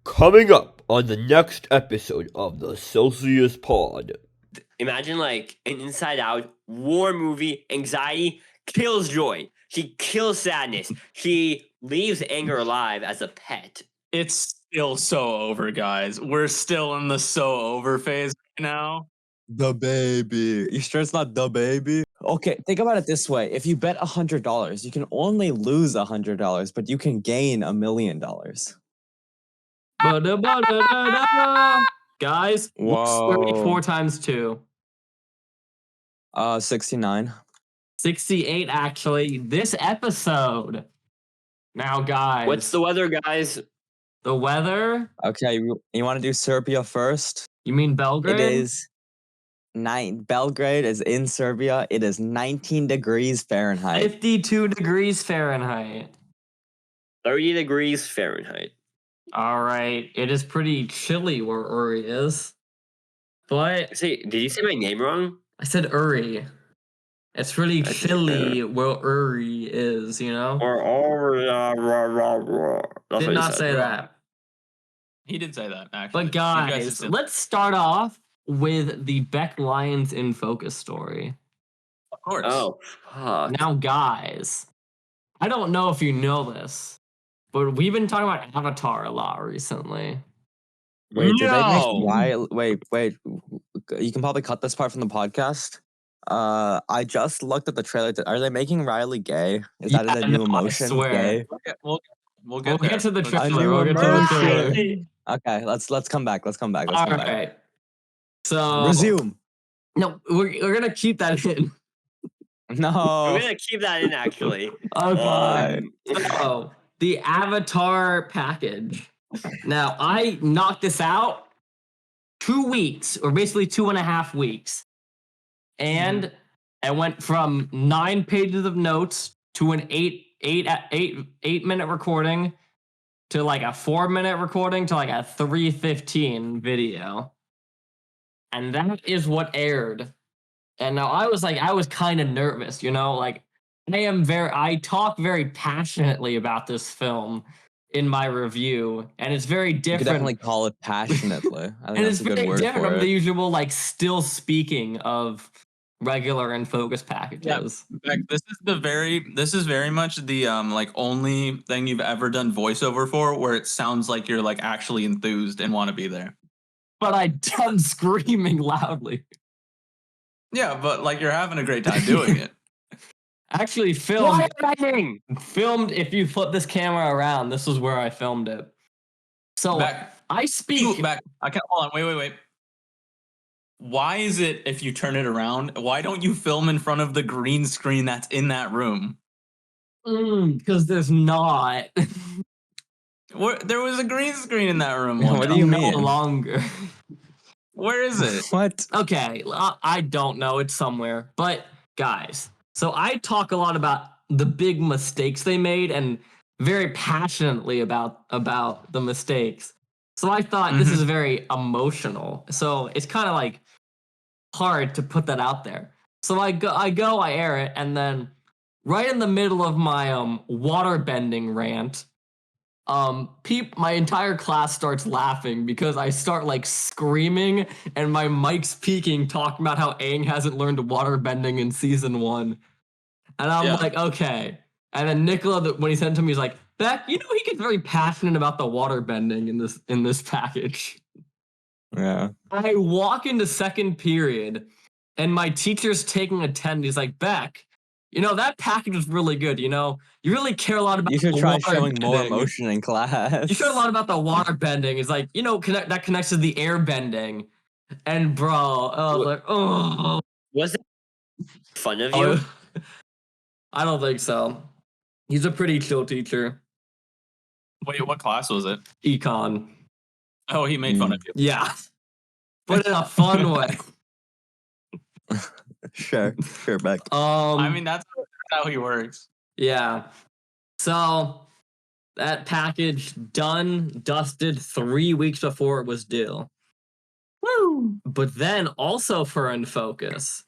Coming up on the next episode of the Celsius Pod. Imagine like an Inside Out war movie. Anxiety kills joy. She kills sadness. She leaves anger alive as a pet. It's still so over, guys. We're still in the so over phase right now. The baby. You sure it's not the baby? Okay, think about it this way. If you bet $100, you can only lose $100, but you can gain $1 million. Guys, Whoa. 34 times 2. 69. 68, actually. This episode. Now, guys. What's the weather, guys? The weather? Okay, you want to do Serbia first? You mean Belgrade? It is Belgrade is in Serbia. It is 19 degrees Fahrenheit. 52 degrees Fahrenheit. 30 degrees Fahrenheit. All right. It is pretty chilly where Uri is. But Did you say my name wrong? I said Uri. It's really chilly where Uri is, you know? Did not say that. He did say that, actually. But guys, let's start off with the Beck Lions in Focus story. Of course. Oh, fuck. Now, guys, I don't know if you know this, but we've been talking about Avatar a lot recently. Wait, did they make Riley? Wait. You can probably cut this part from the podcast. I just looked at the trailer. Are they making Riley gay? Is that the new emotion? I swear. Gay? We'll get to the A trailer. new We'll get to the trailer. emotion. Okay, let's come back. Let's come back. All right. So Resume. No, we're gonna keep that in. No. We're going to keep that in, actually. Okay. So the Avatar package. Now I knocked this out 2 weeks, or basically 2.5 weeks, and I went from 9 pages of notes to an 8-minute recording to like a 4-minute recording to like a 3:15 video. And that is what aired. And now I was kind of nervous, you know, like I talk very passionately about this film in my review, and it's very You different. could definitely call it passionately. I think And that's it's a good very word different for from the it. usual, like, still speaking of regular and focus packages. Beck, this is very much the like only thing you've ever done voiceover for where it sounds like you're like actually enthused and want to be there. But I done screaming loudly. Yeah, but like you're having a great time doing it. Actually filmed, if you flip this camera around, this is where I filmed it. So Beck, I speak. Beck, I can't, hold on, wait. Why is it if you turn it around, why don't you film in front of the green screen that's in that room? Because there's not. There was a green screen in that room. What do you mean? No longer. Where is it? What? Okay, I don't know. It's somewhere. But guys, so I talk a lot about the big mistakes they made and very passionately about the mistakes. So I thought this is very emotional. So it's kind of like hard to put that out there. So I air it, and then right in the middle of my waterbending rant, my entire class starts laughing because I start like screaming and my mic's peaking, talking about how Aang hasn't learned waterbending in season 1. And I'm like, okay. And then Nicola, when he sent it to me, he's like, Beck, you know he gets very passionate about the waterbending in this package. Yeah. I walk into second period and my teacher's taking attendance. He's like, Beck, you know, that package is really good, you know? You really care a lot about You should the try water showing more bending. emotion in class. You care a lot about the water bending. It's like, you know, that connects to the air bending. And bro, I was like, oh. Was it fun of you? I don't think so. He's a pretty chill teacher. Wait, what class was it? Econ. Oh, he made fun of you. Yeah. But in a fun way. Sure, Beck. I mean, that's how he works. Yeah. So that package done, dusted 3 weeks before it was due. Woo! But then also for Infocus,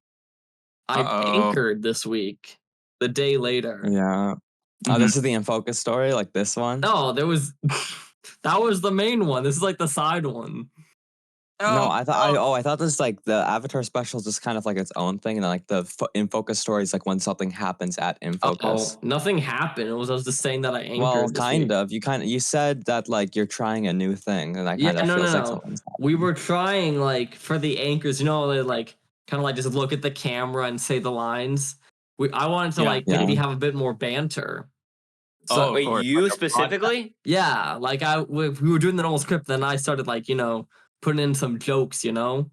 I anchored this week, the day later. Yeah. Oh, this is the Infocus story, like this one? No, there was That was the main one. This is like the side one. No, I thought this like the Avatar special is just kind of like its own thing, and then like the Infocus story is like when something happens at Infocus. Nothing happened. I was just saying that I anchored. Well, this kind week. of. You said that like you're trying a new thing, and that kind of feels like something's happening. We were trying like for the anchors, they like kind of like just look at the camera and say the lines. I wanted to maybe have a bit more banter. So wait, you specifically? Yeah, like we were doing the normal script, then I started like putting in some jokes, Oh,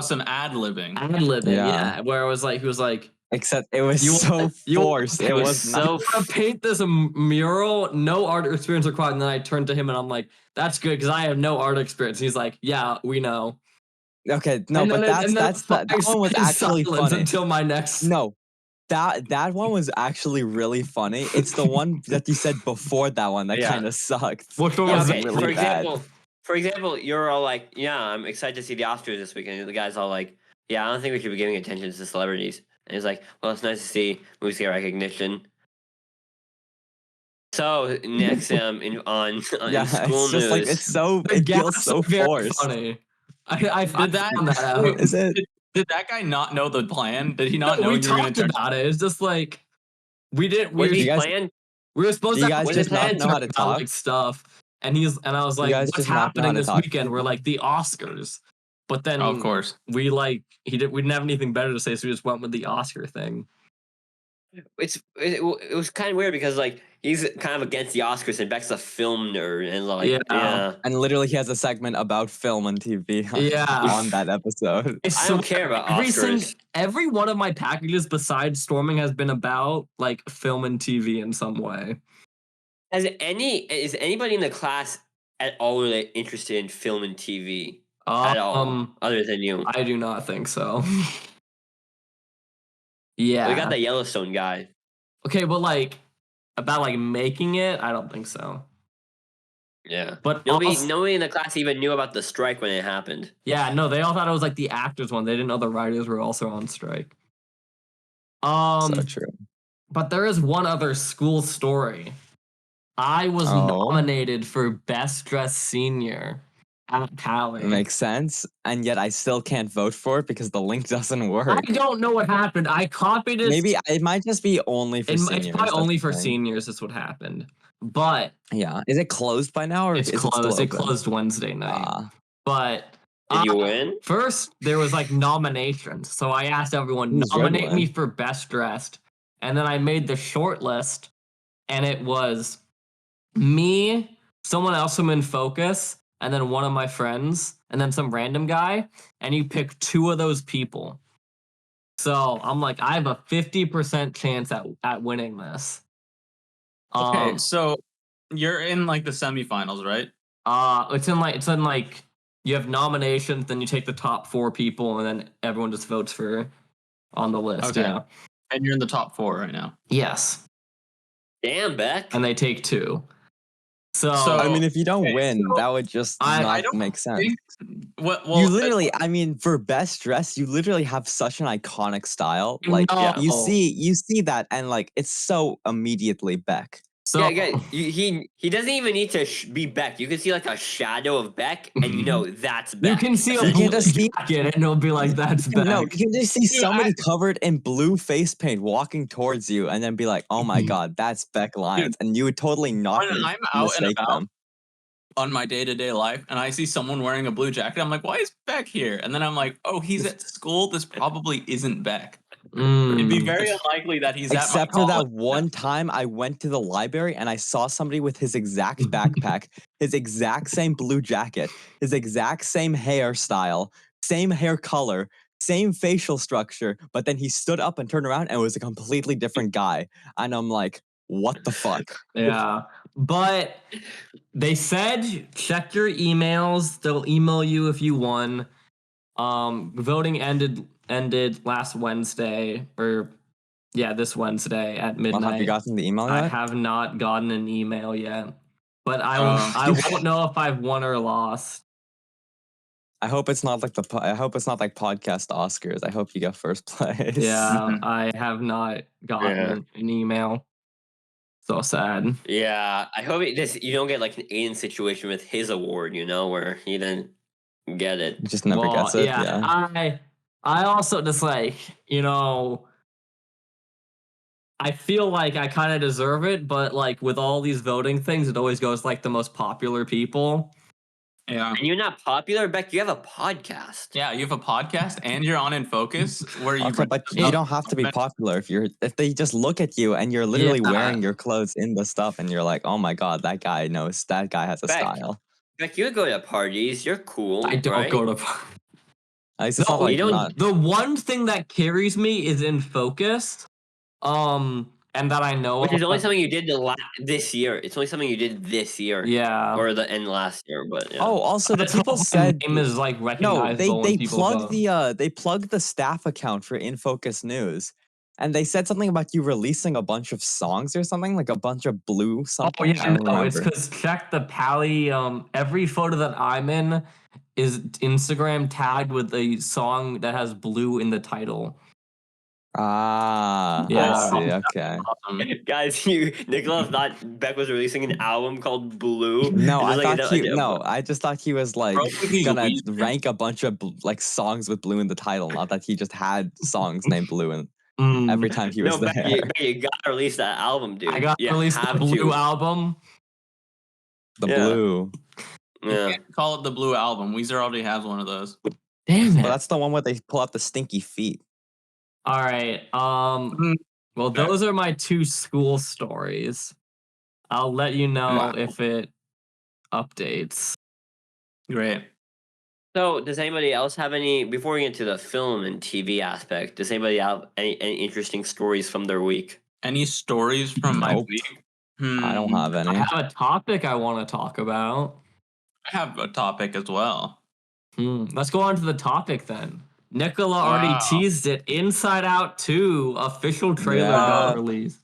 some ad-libbing. Yeah. Where I was like, he was like, except it was so forced. It was so. I paint this mural, no art experience required. And then I turned to him and I'm like, that's good because I have no art experience. And he's like, yeah, we know. Okay, no, but that one was actually funny. Until my next. No, that one was actually really funny. It's the one that you said before that one that kind of sucked. Which one was really bad? For example, you're all like, yeah, I'm excited to see the Oscars this weekend. And the guy's all like, yeah, I don't think we should be giving attention to celebrities. And he's like, well, it's nice to see movies get recognition. So next on school it's just news, like it feels so forced. Funny. I found that out. Is it? Did that guy not know the plan? Did he not know we you were going talked about it? It's just like we didn't. What did he plan? We were supposed you to. guys just not know how to talk like stuff. And I was like, what's happening this weekend? We're like the Oscars. But then of course we didn't have anything better to say, so we just went with the Oscar thing. It was kind of weird because like he's kind of against the Oscars and Beck's a film nerd and like yeah. And literally he has a segment about film and TV on that episode. I don't care about Oscars. Every one of my packages besides Storming has been about like film and TV in some way. Is anybody in the class at all really interested in film and TV at all, other than you? I do not think so. Yeah, we got the Yellowstone guy. Okay, but like about like making it, I don't think so. Yeah, but nobody in the class even knew about the strike when it happened. Yeah, no, they all thought it was like the actors one. They didn't know the writers were also on strike. So true. But there is one other school story. I was nominated for Best Dressed Senior at Cali. Makes sense. And yet I still can't vote for it because the link doesn't work. I don't know what happened. I copied it. Maybe it might just be only for seniors. It's probably only for seniors is what happened. But yeah. Is it closed by now? Or it's closed. It closed Wednesday night. But did you win? First, there was like nominations. So I asked everyone, nominate me for Best Dressed. And then I made the short list. And it was me, someone else from Infocus, and then one of my friends, and then some random guy, and you pick two of those people. So I'm like, I have a 50% chance at winning this. Okay, so you're in like the semifinals, right? It's in like you have nominations, then you take the top 4 people, and then everyone just votes for on the list. Okay. Yeah. And you're in the top 4 right now. Yes. Damn, Beck. And they take 2. So I mean, if you don't win, that would just not make sense. You literally, I mean, for Best Dress, you literally have such an iconic style. Like you see that, and like it's so immediately Beck. So he doesn't even need to be Beck. You can see like a shadow of Beck, and you know that's Beck. You can see a blue jacket, and it'll be like that's Beck. No, you can just see somebody covered in blue face paint walking towards you, and then be like, "Oh my god, that's Beck Lyons," and you would totally not. When I'm out and about on my day-to-day life, and I see someone wearing a blue jacket, I'm like, "Why is Beck here?" And then I'm like, "Oh, he's at school. This probably isn't Beck." It'd be very unlikely that he's except for that one time I went to the library and I saw somebody with his exact backpack, his exact same blue jacket, his exact same hairstyle, same hair color, same facial structure, but then he stood up and turned around and it was a completely different guy. And I'm like, what the fuck? Yeah. But they said check your emails. They'll email you if you won. Voting ended last Wednesday, or this Wednesday at midnight. Well, have you gotten the email yet? I have not gotten an email yet, but I won't know if I've won or lost. I hope it's not like podcast Oscars. I hope you get first place. Yeah, I have not gotten an email. So sad. Yeah, I hope you don't get like an Aiden situation with his award, where he didn't get it. He just never Well, gets it. yeah, Yeah. I also just like, I feel like I kind of deserve it, but like with all these voting things, it always goes like the most popular people. Yeah. And you're not popular, Beck. You have a podcast. Yeah, you have a podcast and you're on Infocus where you. Okay, but you don't have to be popular if they just look at you and you're literally wearing your clothes in the stuff and you're like, oh my god, that guy has a Beck, style. Beck, you go to parties. You're cool. I don't go to. It's not like The one thing that carries me is Infocus, and that I know, which is only something you did this year. It's only something you did this year. Yeah, or the end last year. But yeah. Oh, also the people said name is like recognizable. No, they plugged the staff account for Infocus News, and they said something about you releasing a bunch of songs or something, like a bunch of blue something. Oh yeah, no, it's because check the Pally. Every photo that I'm in is Instagram tagged with a song that has blue in the title. Ah, yeah. I see. Okay, guys, Nicholas thought Beck was releasing an album called Blue. No, I just thought he was like gonna rank a bunch of like songs with blue in the title, not that he just had songs named Blue in every time he was there. Beck, you gotta release that album, dude. I got to release the Blue album. The Blue. You can't call it the Blue album. Weezer already has one of those. Damn it! Well, that's the one where they pull out the stinky feet. All right. Well, those are my two school stories. I'll let you know if it updates. Great. So, does anybody else have any, before we get to the film and TV aspect, does anybody have any interesting stories from their week? Any stories from my week? I don't have any. I have a topic I want to talk about. I have a topic as well. Let's go on to the topic then. Nicola already teased it. Inside Out 2 official trailer got released.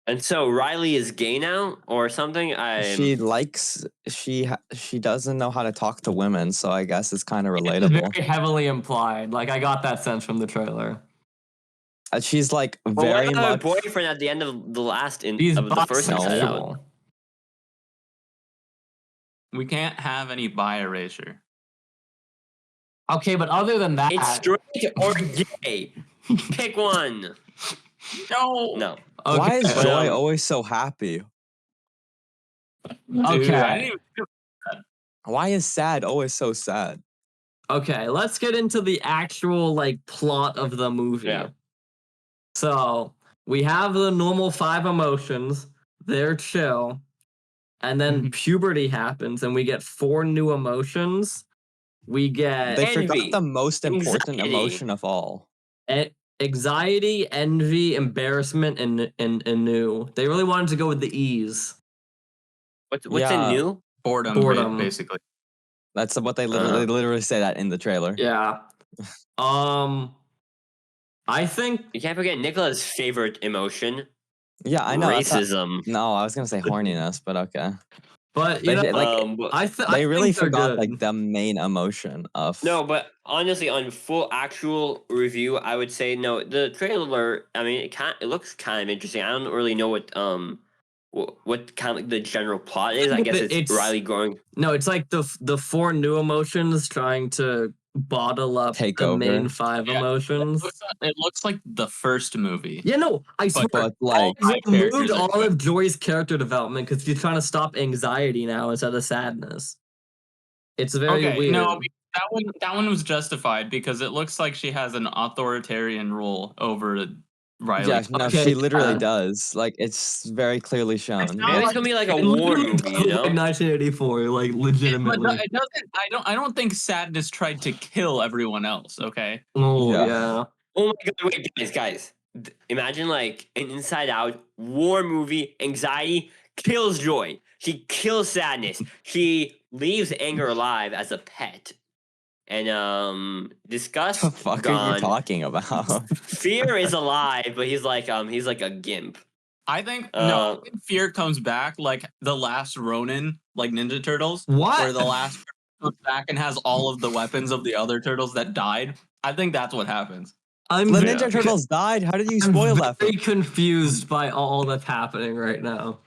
And so Riley is gay now or something? She doesn't know how to talk to women, so I guess it's kind of relatable. It's very heavily implied. Like I got that sense from the trailer. She's like very much her boyfriend at the end of the first Inside Out. We can't have any bi erasure. Okay, but other than that, it's straight or gay. Pick one. No. Okay. Why is Joy always so happy? Okay. Why is Sad always so sad? Okay, let's get into the actual like plot of the movie. Yeah. So we have the normal 5 emotions. They're chill. And then puberty happens and we get 4 new emotions. We get They forgot the most important emotion of all. Anxiety, envy, embarrassment, and new. They really wanted to go with the E's. What's in new? Boredom, basically. That's what they literally say that in the trailer. Yeah. I think you can't forget Nicola's favorite emotion. Yeah, I know. Racism. No, I was gonna say horniness, but okay. But they really forgot like the main emotion of. No, but honestly, on full actual review, I would say no. The trailer, I mean, it looks kind of interesting. I don't really know what kind of like the general plot is. I guess it's Riley growing. No, it's like the 4 new emotions trying to bottle up the main 5 emotions. It looks like the first movie. Yeah, no, I swear. But like, removed all of Joy's character development because she's trying to stop anxiety now instead of sadness. It's very weird. No, that one was justified because it looks like she has an authoritarian rule over Riley. Yeah, no, she literally does. Like, it's very clearly shown. It's gonna be like a war movie, you know? Like 1984, like legitimately. It doesn't. I don't think Sadness tried to kill everyone else. Okay. Oh yeah. Oh my god! Wait, guys. Imagine like an Inside Out war movie. Anxiety kills joy. She kills sadness. She leaves anger alive as a pet. And disgust. What the fuck are you talking about? Fear is alive, but he's like a gimp. I think I think Fear comes back like the last Ronin, like Ninja Turtles. What? Where the last comes back and has all of the weapons of the other turtles that died. I think that's what happens. I'm The very, Ninja Turtles died. How did you I'm spoil that? very confused by all that's happening right now.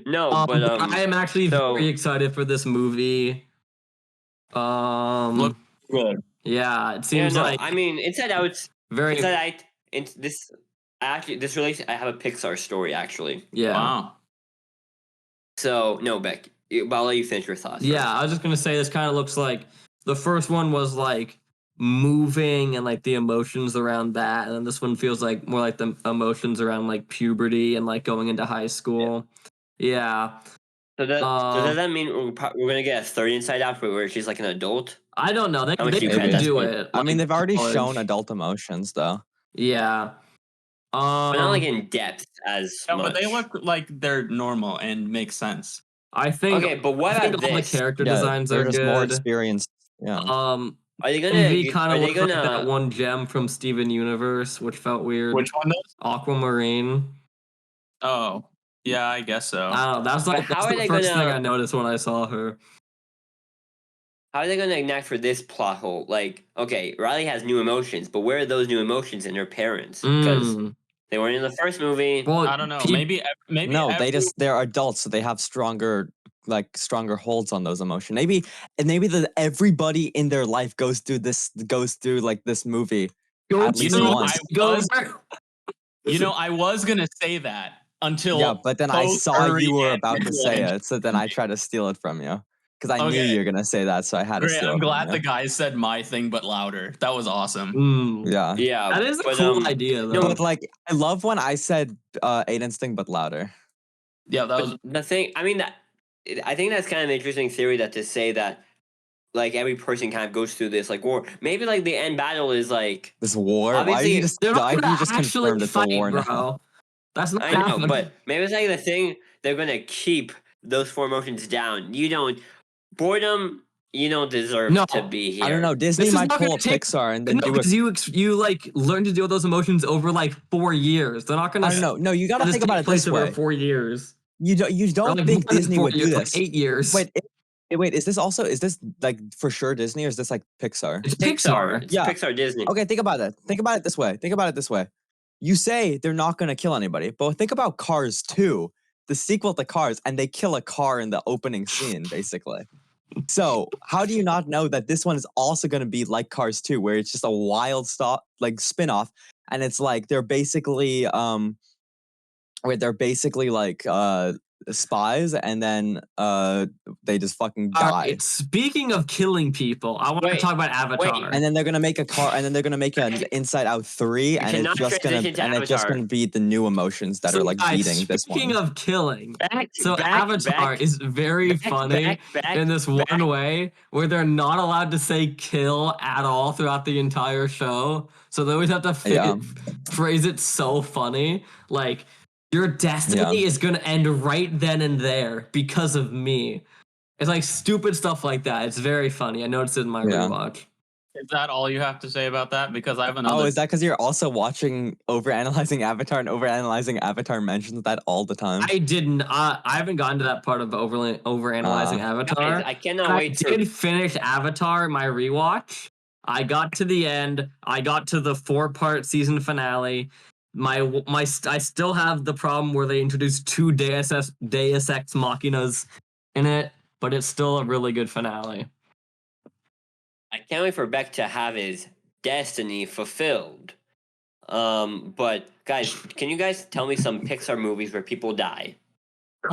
No, But I am actually so- very excited for this movie. Look good. Yeah, it seems like I mean, Inside Out's very Inside Out. This relates. I have a Pixar story actually. yeah. Wow. So no, Beck. I'll let you finish your thoughts. Yeah, first. I was just gonna say this kind of looks like the first one was like moving and like the emotions around that, and then this one feels like more like the emotions around like puberty and like going into high school. Yeah. So does that mean we're gonna get a third Inside Out where she's like an adult? I don't know. They How much do you could bet that's do gonna- it. I mean, like, they've already college. shown adult emotions, though. Yeah. But not like in depth as No, much. but they look like they're normal and make sense. I think. Okay, but what I think about all the this? character Yeah, designs they're are just more good. experienced. Yeah. Are they gonna? MV kind Are of they looks like that gonna? one gem from Steven Universe, which felt weird. Which one does? Aquamarine. Oh, yeah, I guess so. I don't know. That's like But how that's are the they first thing gonna- I noticed when I saw her. How are they gonna enact for this plot hole? Like, okay, Riley has new emotions, but where are those new emotions in her parents? Because Mm. they weren't in the first movie. Well, I don't know. peop- Maybe No, every- they're adults, so they have stronger holds on those emotions. Maybe everybody in their life goes through like this movie at least once. I was gonna say that until Yeah, but then I both saw Uri you were and about to say Nick. it, so then I tried to steal it from you because I knew Okay. you were gonna say that, so I had to Great, steal I'm it glad from the you. guys said my thing, but louder. That was awesome. Mm. Yeah, Yeah, That is a but, cool idea, though. no, but like I love when I said Aiden's thing, but louder. Yeah, that was. But the thing, I mean, I think that's kind of an interesting theory that to say that, like, every person kind of goes through this, like, war. Maybe, like, the end battle is, like, This war. Why Obviously, you just They're not gonna confirmed actually it's a fight, war now? bro. That's not I know, happening. but maybe it's like the thing, they're going to keep those four emotions down. Boredom, you don't deserve No, to be here. I don't know. Disney This is might not pull gonna a take- Pixar and then No, do because it. you like learn to deal with those emotions over like 4 years. They're not gonna. I don't know. No, you gotta this think about take it place this over way. 4 years. You Or, don't like, think more than Disney 4 would do years, this? Like 8 years. Wait. Is this like for sure Disney or is this like Pixar? It's Pixar. It's Yeah. Pixar Disney. Okay, think about it. Think about it this way. You say they're not gonna kill anybody, but think about Cars 2, the sequel to Cars, and they kill a car in the opening scene, basically. So how do you not know that this one is also gonna be like Cars 2, where it's just a wild spin-off, and it's like they're basically like spies, and then they just fucking die. Alright, speaking of killing people, I want to Wait, talk about Avatar. And then they're gonna make a car, and then they're gonna make an Inside Out 3, and cannot transition to it's just Avatar. gonna be the new emotions that So, are like guys, beating this speaking one. of killing, Back, so back, Avatar back, is very back, funny back, in this back. one way where they're not allowed to say kill at all throughout the entire show. So they always have to phrase it so funny. Like, your destiny is going to end right then and there because of me. It's like stupid stuff like that. It's very funny. I noticed it in my rewatch. Is that all you have to say about that? Because I have another. Oh, is that because you're also watching Overanalyzing Avatar, and Overanalyzing Avatar mentions that all the time? I didn't. I haven't gotten to that part of overanalyzing Avatar. Guys, I cannot I wait to. did finish Avatar, my rewatch. I got to the end. I got to the 4-part season finale. I still have the problem where they introduced 2 Deus Ex Machinas in it, but it's still a really good finale. I can't wait for Beck to have his destiny fulfilled. But guys, can you guys tell me some Pixar movies where people die?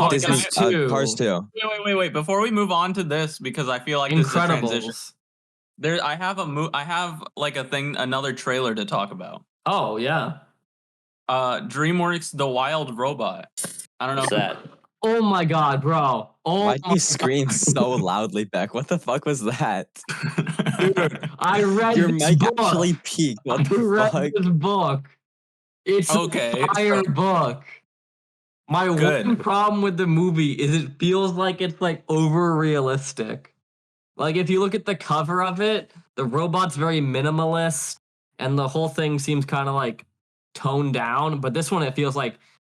Disney's Cars 2. Cars 2. Wait. Before we move on to this, because I feel like this is a transition. Incredibles. I have like another trailer to talk about. Oh yeah. DreamWorks The Wild Robot. I don't know. What's that? Oh my god, bro. Oh, Why'd you scream so loudly, Beck? What the fuck was that? dude, I read Your this mic book. actually peaked. What I the read fuck? this book. It's Okay, a fire book. My Good. one problem with the movie is it feels like it's like over realistic. Like if you look at the cover of it, the robot's very minimalist and the whole thing seems kind of like toned down, but this one it feels like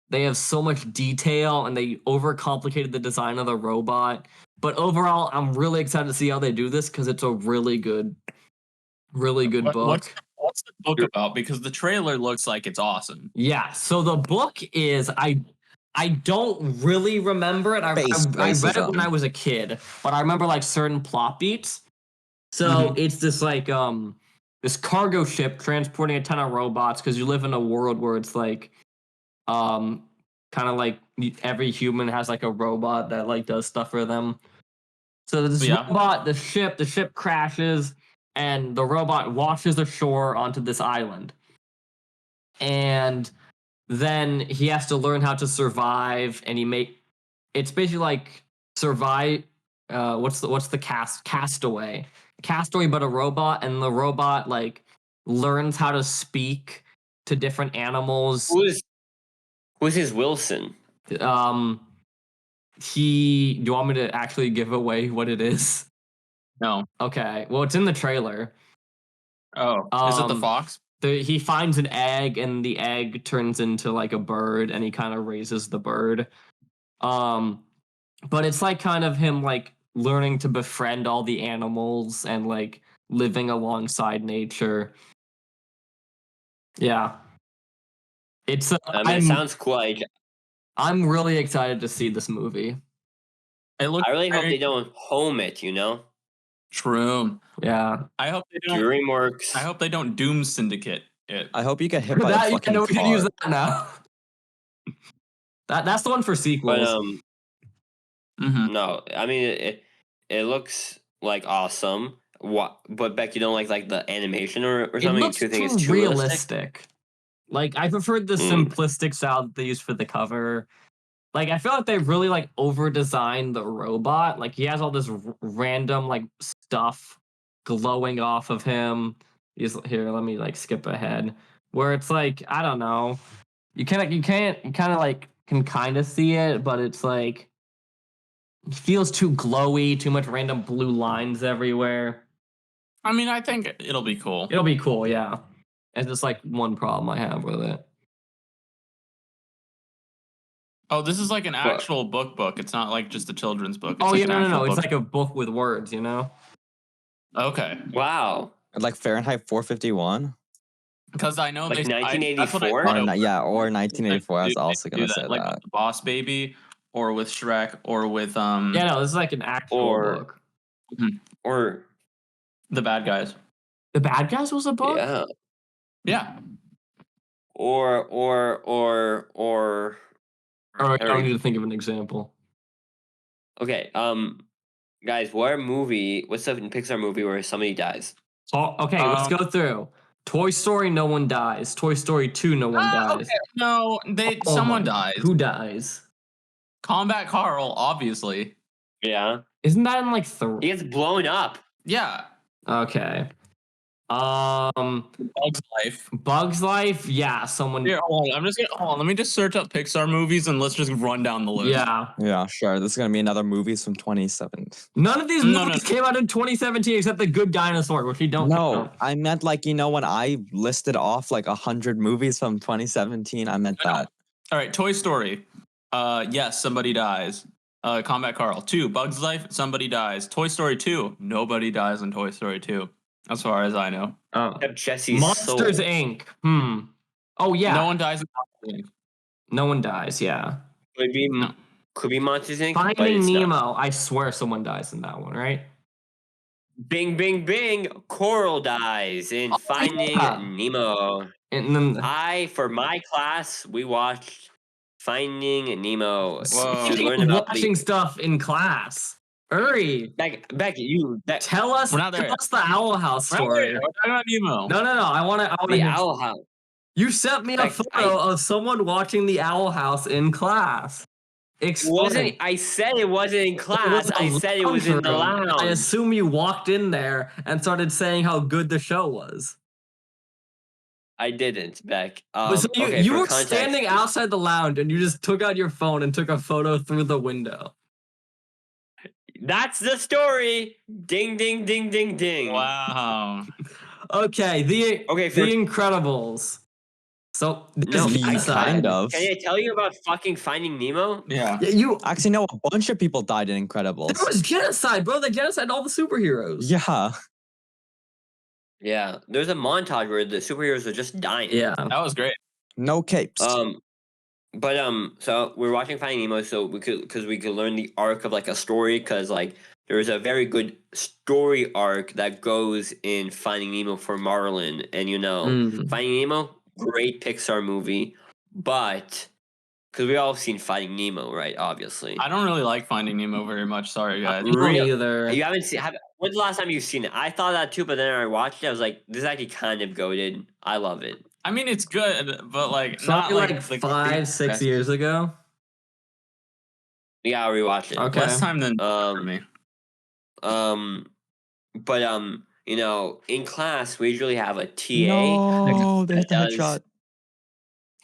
they have so much detail and they overcomplicated the design of the robot. But overall, I'm really excited to see how they do this because it's a really good book. What's what's the book about? Because the trailer looks like it's awesome. Yeah. So the book is I don't really remember it. I read it when I was a kid, but I remember like certain plot beats. So it's this like this cargo ship transporting a ton of robots because you live in a world where it's like kind of like every human has like a robot that like does stuff for them. So this robot, the ship crashes, and the robot washes ashore onto this island. And then he has to learn how to survive, and it's basically like survive. What's the castaway, but a robot, and the robot like learns how to speak to different animals. Who's his Wilson? Do you want me to actually give away what it is? No. Okay. Well, it's in the trailer. Oh, is it the fox? He finds an egg, and the egg turns into like a bird, and he kind of raises the bird. But it's like kind of him like learning to befriend all the animals and like living alongside nature. Yeah. It's it sounds cool. I'm really excited to see this movie. I really hope they don't home it, you know? True. Yeah. I hope they don't. DreamWorks. I hope they don't Doom Syndicate it. I hope you get hit by a fucking car. We can use that now. That's the one for sequels. But no, I mean it looks like awesome. But Beck, you don't like the animation or something? It looks too realistic. Like I preferred the simplistic style that they used for the cover. Like I feel like they really like over designed the robot. Like he has all this random like stuff glowing off of him. Here, let me like skip ahead. Where it's like, I don't know. You kind of like can kind of see it, but it's like it feels too glowy, too much random blue lines everywhere. I mean, I think it'll be cool. It'll be cool, yeah. It's just like one problem I have with it. Oh, this is like an actual book. It's not like just a children's book. It's No. It's like a book with words, you know? Okay. Wow. Like Fahrenheit 451? Because I know like they 1984. Or 1984. I was also gonna say like that. With the Boss Baby, or with Shrek, or with Yeah, no, this is like an actual book. Or The Bad Guys. The Bad Guys was a book? Yeah. Yeah. Or I don't need to think of an example. Okay, guys, what's the Pixar movie where somebody dies? Oh, okay, let's go through. Toy Story, no one dies. Toy Story 2, no one dies. Okay. No, someone dies. Who dies? Combat Carl, obviously. Yeah. Isn't that in like 3? He gets blown up. Yeah. Okay. Bug's Life. Yeah, someone. Here, hold on. Let me just search up Pixar movies and let's just run down the list. Yeah, sure. This is gonna be another movies from 2017. None of these movies came out in 2017 except The Good Dinosaur, which we don't know. I meant like, when I listed off like 100 movies from 2017, I meant that. All right, Toy Story. Yes, somebody dies. Combat Carl. 2, Bug's Life, somebody dies. Toy Story 2, nobody dies in Toy Story 2. As far as I know. Except Jesse's Monsters soul. Inc. Oh yeah. No one dies in Monsters Inc. No one dies, yeah. Could be Monsters Inc. Finding Nemo. I swear someone dies in that one, right? Bing, bing, bing. Coral dies in Finding Nemo. And then for my class, we watched Finding Nemo. Watching stuff in class. Uri, Beck, tell us the Owl House story. We're talking about Nemo. No. I want to. The Owl House. You sent me a photo of someone watching the Owl House in class. I said it wasn't in class. I said it was in the lounge. I assume you walked in there and started saying how good the show was. I didn't, Beck. So you were standing outside the lounge and you just took out your phone and took a photo through the window. That's the story. Ding, ding, ding, ding, ding. Wow. Okay, The Incredibles. So kind of. Can I tell you about fucking Finding Nemo? Yeah. You actually know a bunch of people died in Incredibles. There was genocide, bro. They genocided all the superheroes. Yeah. Yeah, there's a montage where the superheroes are just dying. Yeah. That was great. No capes. But so we're watching Finding Nemo, so we could learn the arc of like a story, because like there's a very good story arc that goes in Finding Nemo for Marlin, and Finding Nemo, great Pixar movie, but because we all seen Finding Nemo, right? Obviously, I don't really like Finding Nemo very much. Sorry, guys. Me either. You haven't seen. When's the last time you've seen it? I thought that too, but then I watched it. I was like, this is actually kind of goated. I love it. I mean, it's good, but like Not not like 5-6 years ago. Yeah, I'll rewatch it. Okay. Less time than for me. But in class we usually have a TA No, there's the headshot.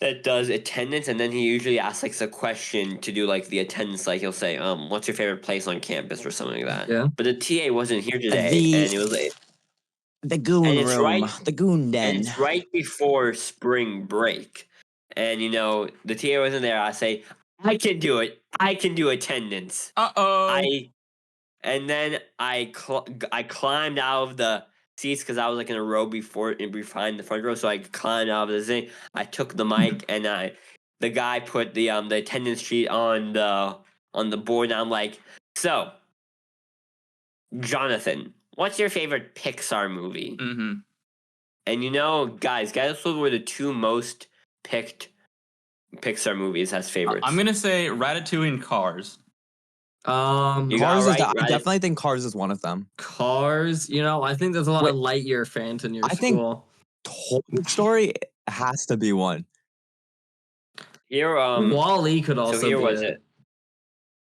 that does attendance, and then he usually asks like a question to do like the attendance. Like he'll say, what's your favorite place on campus or something like that. Yeah. But the TA wasn't here today, and it was like The goon it's room. right- The goon den. and it's right before spring break, and the TA wasn't there. I say, I can do it. I can do attendance. And then I climbed out of the seats because I was like in a row behind the front row, so I climbed out of the thing. I took the mic, and the guy put the attendance sheet on the board, and I'm like, so Jonathan, what's your favorite Pixar movie? Mm-hmm. And guys, those were the two most picked Pixar movies as favorites. I'm gonna say Ratatouille and Cars. You got Cars it is right, I definitely think Cars is one of them. Cars, I think there's a lot Wait. of Lightyear fans in your I think- school. Toy Story has to be one. Here, Wall-E could also so here be was it.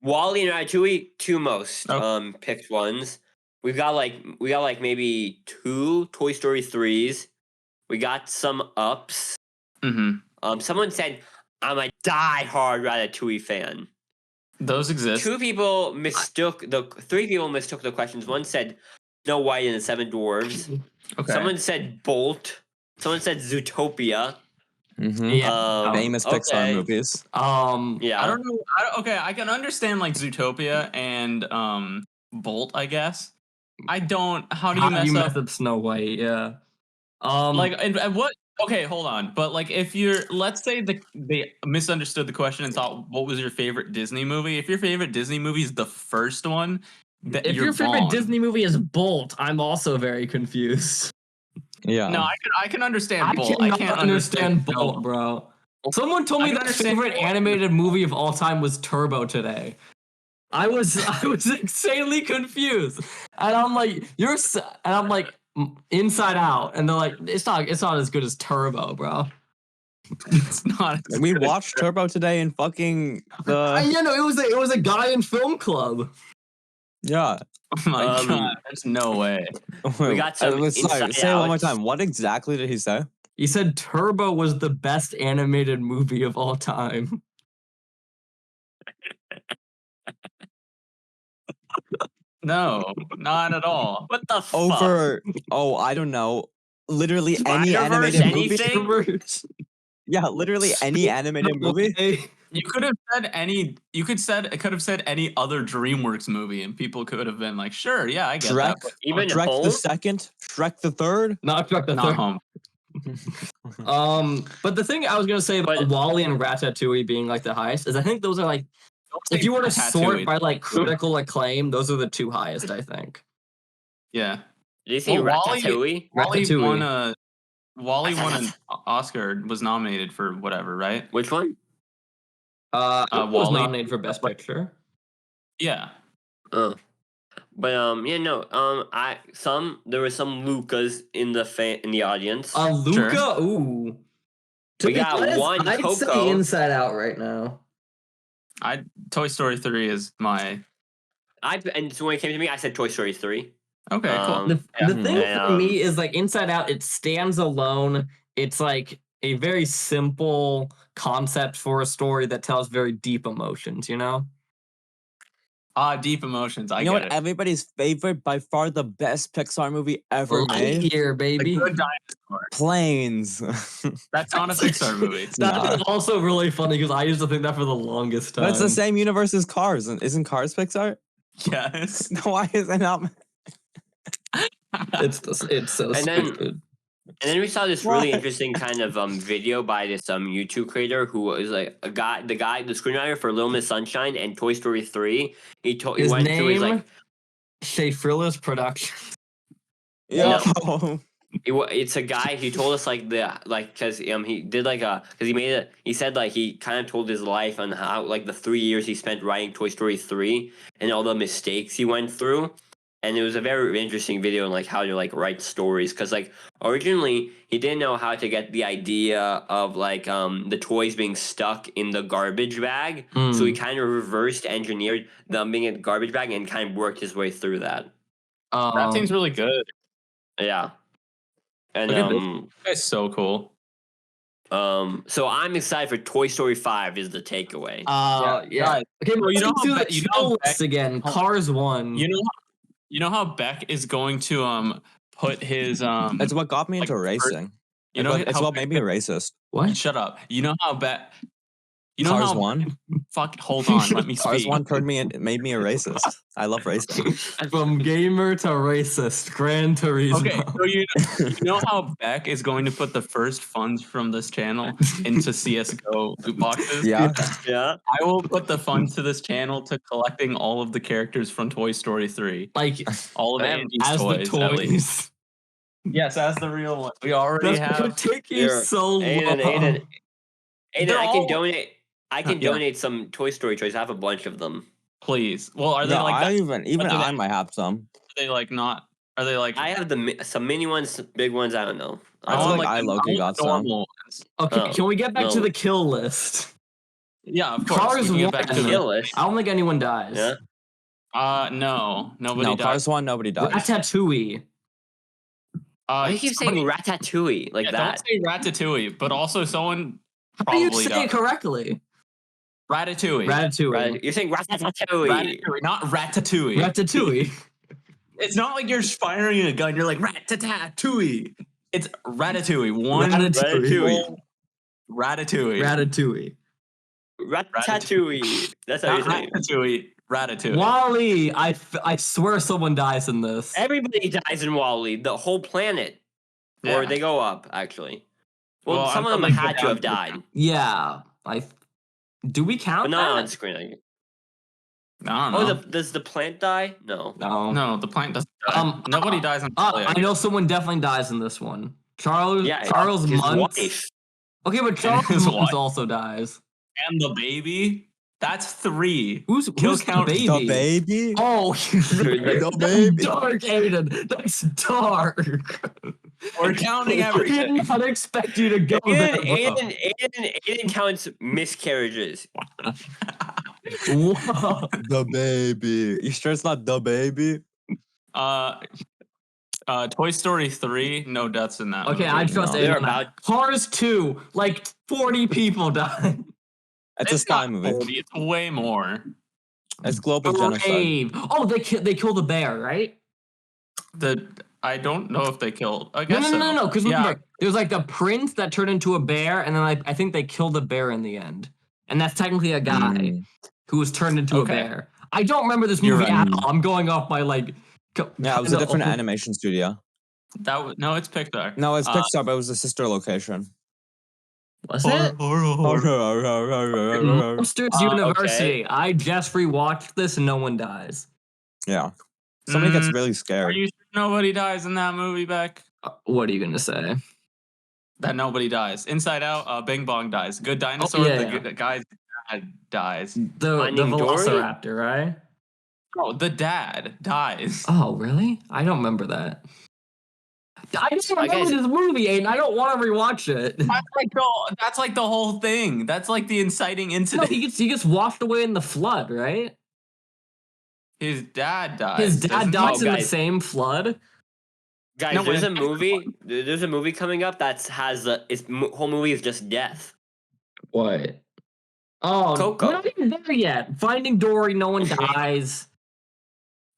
Wall-E and Ratatouille, two most Oh. picked ones. We got like maybe 2 Toy Story 3s. We got some ups. Mm-hmm. Someone said I'm a die-hard Ratatouille fan. Those exist. 3 people mistook the questions. One said Snow White and the Seven Dwarves. Okay. Someone said Bolt. Someone said Zootopia. Mm-hmm. Yeah. Famous Pixar okay. movies. Yeah. I don't know. I can understand like Zootopia and Bolt, I guess. I don't. How do you mess up? Snow White? Yeah. And what? Okay, hold on. But like, if let's say they misunderstood the question and thought, what was your favorite Disney movie? If your favorite Disney movie is the first one, if your favorite Disney movie is Bolt, I'm also very confused. Yeah. No, I can understand Bolt. I can't understand Bolt, bro. Someone told me I their understand favorite Bolt. animated movie of all time was Turbo today. I was insanely confused, and I'm like, Inside Out, and they're like, it's not as good as Turbo, bro. It's not. We watched Turbo today in fucking It was a guy in film club. yeah. Oh my god, there's no way. We got some Inside say it one more Outs. time. What exactly did he say? He said Turbo was the best animated movie of all time. No, not at all. What the fuck? I don't know. Literally any Spider-Verse, animated movie. anything? Yeah, literally any animated movie. You could have said any. It could have said any other DreamWorks movie, and people could have been like, "Sure, yeah, I get Shrek, that." Even Shrek Home? the second, Shrek the third. Not Shrek the Not Third. Home. But the thing I was gonna say about Wall-E and Ratatouille being like the highest is I think those are like, if you were to sort by like critical acclaim, those are the 2 highest, I think. Yeah, Did you see Well, Ratatouille? Wall-E won an Oscar. Was nominated for whatever, right? Which one? Was Wall-E. nominated for Best Picture. Yeah. Oh. But there were some Lucas in the audience. Luca, Sure. ooh. We got one I'd Coco. say Inside Out right now. Toy Story 3 is my. And so when it came to me, I said Toy Story 3. Okay, cool. The thing for me is like Inside Out, it stands alone. It's like a very simple concept for a story that tells very deep emotions, Deep emotions. I You know get what? it. Everybody's favorite, by far the best Pixar movie ever made. Lightyear, baby. The Good Dinosaur. Planes. That's not a Pixar movie. That's also really funny because I used to think that for the longest time. But it's the same universe as Cars. Isn't Cars Pixar? Yes. Why is it not? It's so And then- stupid. And then we saw this really What? interesting kind of video by this YouTube creator who was like the screenwriter for Little Miss Sunshine and Toy Story 3. He His went through his name, like Shea Frilla's production. Yo. it's a guy. He told us because he did he said he kind of told his life on how the 3 years he spent writing Toy Story 3 and all the mistakes he went through. And it was a very interesting video on how to write stories, because originally he didn't know how to get the idea of the toys being stuck in the garbage bag. So he kind of reversed engineered them being in the garbage bag and kind of worked his way through that. That seems really good. Yeah. And Look at this. That's so cool. so I'm excited for Toy Story 5 is the takeaway. Yeah. Okay, Well, let's you know do how the Beck- you know list Beck- again. Cars 1. You know how Beck is going to put his It's what got me like, into first- racing. you know It's how what Beck- made me a racist. What? Shut up. You know how Beck. You know Cars how 1. Fuck. Hold on. Let me speak. Cars 1 made me a racist. I love racing. From gamer to racist, Gran Turismo. Okay, so you know how Beck is going to put the first funds from this channel into CS:GO loot boxes? Yeah. Yeah. I will put the funds to this channel to collecting all of the characters from Toy Story 3. Like All of Man, Andy's as toys, the at least. toys. Yes, as the real one. We already That's gonna have. take you Here, so long. Aiden, They're I can all- donate. I can Yeah. donate some Toy Story toys. I have a bunch of them. Please. Well, are they No, like I that? even are they- I might have some. Are they like not? Are they like? I have some mini ones, big ones. I don't know. I feel want, like I the- low-key want got the some. normal ones. Okay, Oh, can we get back to no. the kill list? Yeah, of course. Cars we can get back 1. to the. Killish. I don't think anyone dies. Yeah. No, nobody No, died. Cars 1, nobody dies. Ratatouille. Why do you keep saying somebody- Ratatouille like yeah, that? Don't say Ratatouille, but also someone How do you probably say died. it correctly? Ratatouille. Ratatouille. You're saying Ratatouille. Ratatouille, not Ratatouille. Ratatouille. It's not like you're firing a gun. You're like Ratatouille. It's Ratatouille. One Ratatouille. Ratatouille. Ratatouille. Ratatouille. That's how you Not say it. Ratatouille. Ratatouille. Wally, I swear someone dies in this. Everybody dies in Wall-E, the whole planet. Or Yeah. they go up, actually. Well, Well, some of I'm them gonna had go to have down. died. Yeah. Do we But count not on that? screen. I don't know. Does the plant die? No. No. No, the plant doesn't die. Nobody dies on I know someone definitely dies in this one. Charles his Muntz. wife. Okay, but Charles his Muntz wife. also dies. And the baby. That's 3. Who's Kill the count- baby? The baby? Oh, The that's baby. dark, Aiden. That's dark. We're counting I everything. did not expect you to go there. bro. Aiden counts miscarriages. Whoa. The baby. You sure it's not the baby? Toy Story 3, no deaths in that. Okay, movie. I trust They're Aiden. on that. about- Cars 2, 40 people died. It's a spy not movie. 40, it's way more. It's global genocide. Brave. Oh, they kill the bear, right? I don't know if they killed. I No, guess no. Because Yeah. remember, there's the prince that turned into a bear, and then I think they killed the bear in the end. And that's technically a guy Mm. who was turned into a Okay. bear. I don't remember this You're movie right. at all. I'm going off my Yeah, it was a different animation studio. No, it's Pixar. No, it's Pixar, but it was a sister location. Was it? Monsters University. I just rewatched this and no one dies. Yeah. Somebody gets really Are scared. you sure nobody dies in that movie, Beck? What are you gonna say? That nobody dies. Inside Out, Bing Bong dies. Good Dinosaur, yeah. the guy's dad dies. The Finding Dory? Velociraptor, right? Oh, the dad dies. Oh, really? I don't remember that. I just remember guess- this movie, Aiden. I don't want to rewatch it. That's like the whole thing. That's like the inciting No, incident. he gets washed away in the flood, right? His dad dies. His dad doesn't he? dies in the guys. same flood. Guys, No, there's when- a movie. There's a movie coming up that has whole movie is just death. What? Oh, Coco. we're not even there yet. Finding Dory, no one dies.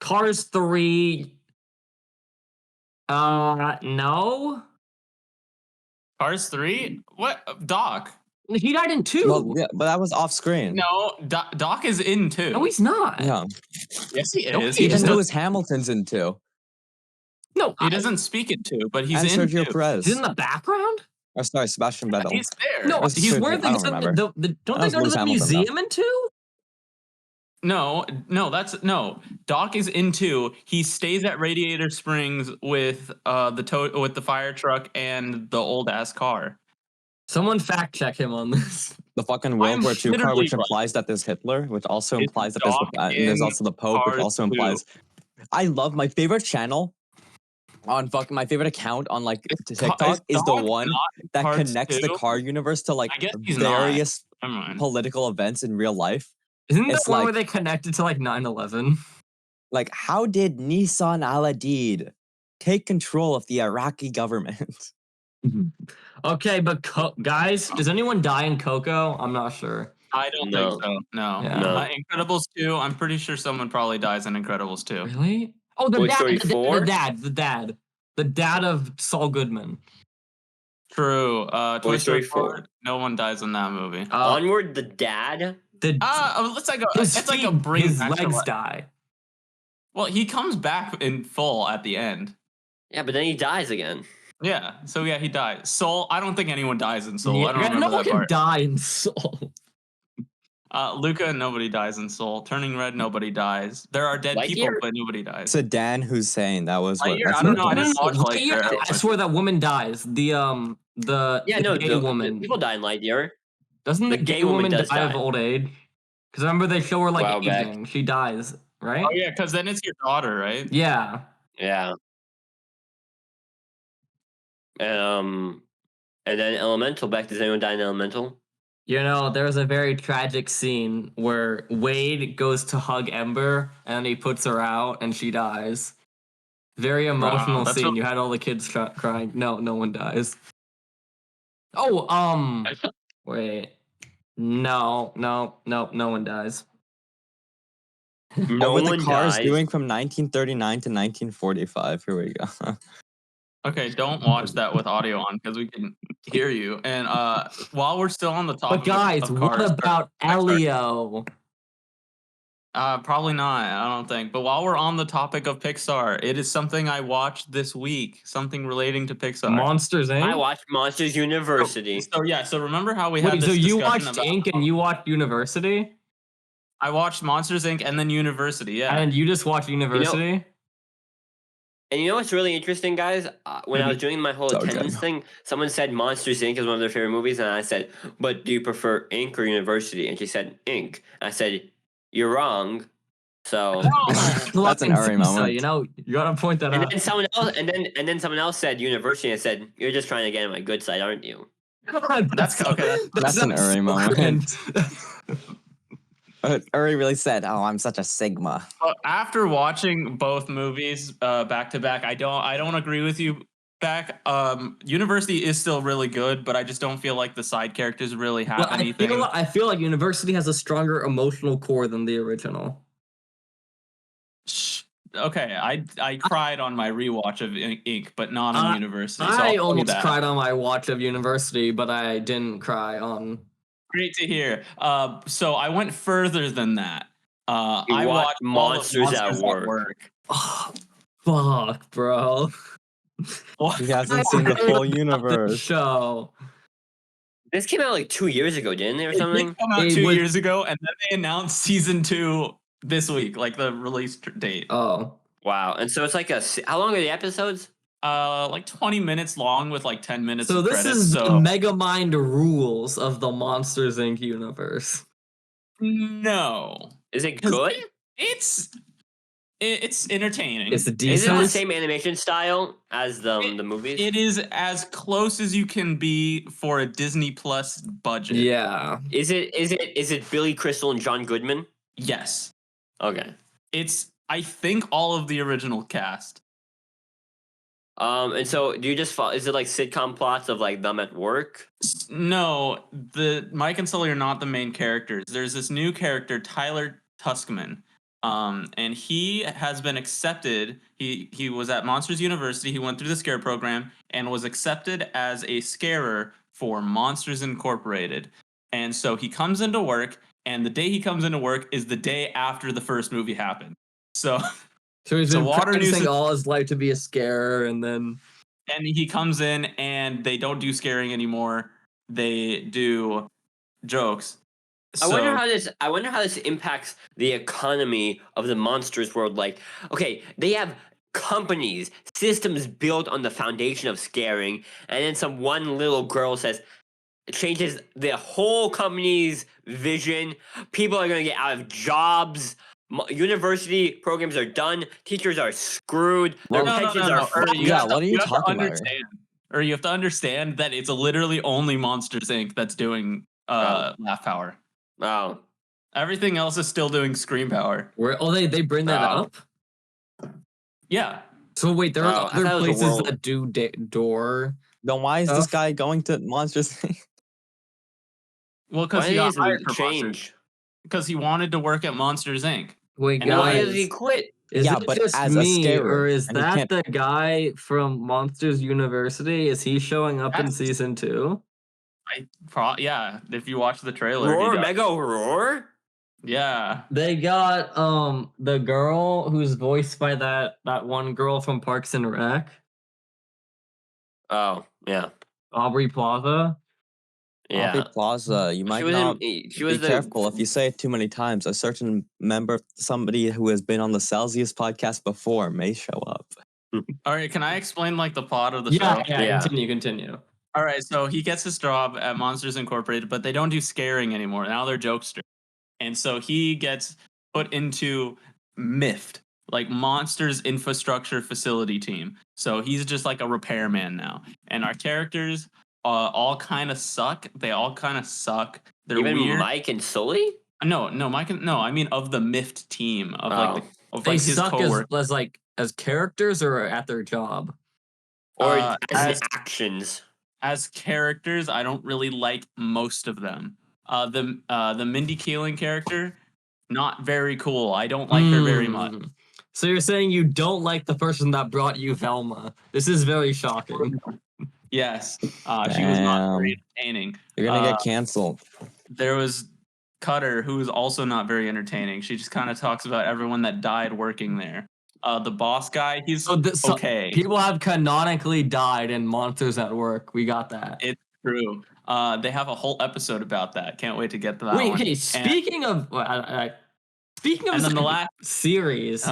Cars 3. No. Cars 3? What? Doc? He died in 2. Well, yeah, but that was off screen. No, Doc is in 2. No, he's not. Yeah. Yes, he No, is. he He just isn't. And does. Lewis Hamilton's in 2. No, He doesn't speak it to, but he's and in Sergio two. Perez. He's in the background. Oh, sorry, Sebastian Vettel. He's there. No, Where's he's Sergio- where I don't remember. don't That they was go to Lewis the Hamilton, though. museum in 2? No, Doc is in 2. He stays at Radiator Springs with with the fire truck and the old ass car. Someone fact check him on this. The fucking World War II car, literally which right. implies that there's Hitler, which also It's implies that there's Doc and there's in also the Pope, which Cars also 2. implies. I love my favorite channel on fucking my favorite account on like TikTok is the Doc one not in that Cars connects the 2? car universe to like I guess he's not. various Never mind. political events in real life. Isn't that It's one like- where they connected to like 9/11? Like, how did Nissan Al-Adid take control of the Iraqi government? Okay, but guys, does anyone die in Coco? I'm not sure. I don't No. think so. No. Yeah. No. Incredibles 2, I'm pretty sure someone probably dies in Incredibles 2. Really? Oh, the Toy dad, Story the 4? the dad of Saul Goodman. True. Toy Story 4. 4. No one dies in that movie. Onward, the dad. It's like a his it's like a feet- bring his back to legs life. die. Well, he comes back in full at the end. Yeah, but then he dies again. Yeah. So yeah, he dies. Soul. I don't think anyone dies in Soul. I don't Yeah, remember no one that can part. die in Soul. Luca, nobody dies in Soul. Turning Red, nobody dies. There are dead people, Lightyear? but nobody dies. So Dan Hussein, that was what? Lightyear, That's I don't what know. I it didn't was. watch Lightyear. I swear that woman dies. The Yeah, no, gay the woman. people die in Lightyear. Doesn't the gay woman die does of die. old age? Because I remember they show her like Wow, Beck. aging. She dies, right? Oh yeah, because then it's your daughter, right? Yeah. Yeah. And then Elemental. Beck, does anyone die in Elemental? You know, there's a very tragic scene where Wade goes to hug Ember and he puts her out and she dies. Very emotional that's scene. what- You had all the kids crying. No one dies. Oh, wait. No one dies. No What were one the cars dies. doing from 1939 to 1945? Here we go. Okay, don't watch that with audio on because we can hear you. And while we're still on the topic, But guys, of what cars, about Elio? Probably not. I don't think. But while we're on the topic of Pixar, it is something I watched this week. Something relating to Pixar. Monsters Inc. I watched Monsters University. So yeah. So remember how we had Wait, this so you discussion watched about Inc. and you watched University? I watched Monsters Inc. and then University. Yeah. And you just watched University? And you know what's really interesting, guys? When I was doing my whole So attendance good. thing, someone said Monsters Inc. is one of their favorite movies, and I said, "But do you prefer Inc. or University?" And she said, "Inc." I said, "You're wrong." So, That's an Uri So, moment. you know, you gotta point that and out. then someone else, and then someone else said University, and I said, "You're just trying to get on my good side, aren't you?" That's okay. That's an Uri moment. cringe. Uri really said, "Oh, I'm such a Sigma." But after watching both movies back to back, I don't agree with you. Back, University is still really good, but I just don't feel like the side characters really have Well, anything. I feel like University has a stronger emotional core than the original. Okay, I cried on my rewatch of Inc., but not on University. So I I'll tell you almost that. cried on my watch of University, but I didn't cry on. Great to hear. So I went further than that. I watched watched all of Monsters at Work. Oh, fuck, bro. He hasn't seen the full universe. Show. This came out like 2 years ago, didn't it, or It something? did come out It 2 was- years ago, and then they announced season 2 this week, like the release date. Oh. Wow. And so it's like how long are the episodes? Like 20 minutes long with like 10 minutes So of this credits. is So the Megamind rules of the Monsters Inc. universe. no, Is it good? it's entertaining. It's a Is it the decent. same animation style as the movies? It is as close as you can be for a Disney Plus budget. Yeah. Is it Billy Crystal and John Goodman? Yes. Okay. It's I think all of the original cast. And so do you just follow? Is it like sitcom plots of like them at work? No, the Mike and Sully are not the main characters. There's this new character, Tyler Tuskman. And he has been accepted. He was at Monsters University. He went through the scare program and was accepted as a scarer for Monsters Incorporated. And so he comes into work, and the day he comes into work is the day after the first movie happened. So So he's So been water practicing nuisance- all his life to be a scarer, and then And he comes in and they don't do scaring anymore. They do jokes. I wonder how this impacts the economy of the monsters world. Like, okay, they have companies, systems built on the foundation of scaring, and then some one little girl says it changes the whole company's vision. People are gonna get out of jobs. University programs are done. Teachers are screwed. Their pensions are fucked. Yeah, what are you talking about? Or you have to understand that it's literally only Monsters Inc. that's doing laugh power. Oh. Everything else is still doing scream power. they bring that up. Yeah. So wait, there are I other thought it was a places world. that do door. Then why is this guy going to Monsters? Well, because Why he got does hired he for change? Because he wanted to work at Monsters Inc. Wait, And Why guys, does he quit? is Yeah, it but just as a me, scarer, or is and he that can't- the guy from Monsters University? Is he showing up in That's- season 2? Yeah, if you watch the trailer. Roar, he does. Mega Roar? Yeah. They got the girl who's voiced by that one girl from Parks and Rec, Oh, yeah. Aubrey Plaza. Yeah. Aubrey Plaza, you might She was not she was be careful if you say it too many times. A certain member, somebody who has been on the Celsius podcast before, may show up. All right, can I explain like the plot of the show? Yeah. Continue. All right, so he gets his job at Monsters Incorporated, but they don't do scaring anymore. Now they're jokesters. And so he gets put into MIFT, like Monsters Infrastructure Facility Team. So he's just like a repairman now. And our characters all kind of suck. They all kind of suck. They're Even weird. Mike and Sully? No, I mean of the MIFT team of They his suck coworkers. as characters or at their job. Or as actions? As characters, I don't really like most of them. The Mindy Kaling character, not very cool. I don't like her very much. So you're saying you don't like the person that brought you Velma? This is very shocking. Yes, she was not very entertaining. You're gonna get canceled. There was Cutter, who is also not very entertaining. She just kind of talks about everyone that died working there. The boss guy, he's okay. People have canonically died in Monsters at Work. We got that. It's true. They have a whole episode about that. Can't wait to get to that one. Hey, speaking of and then the last series,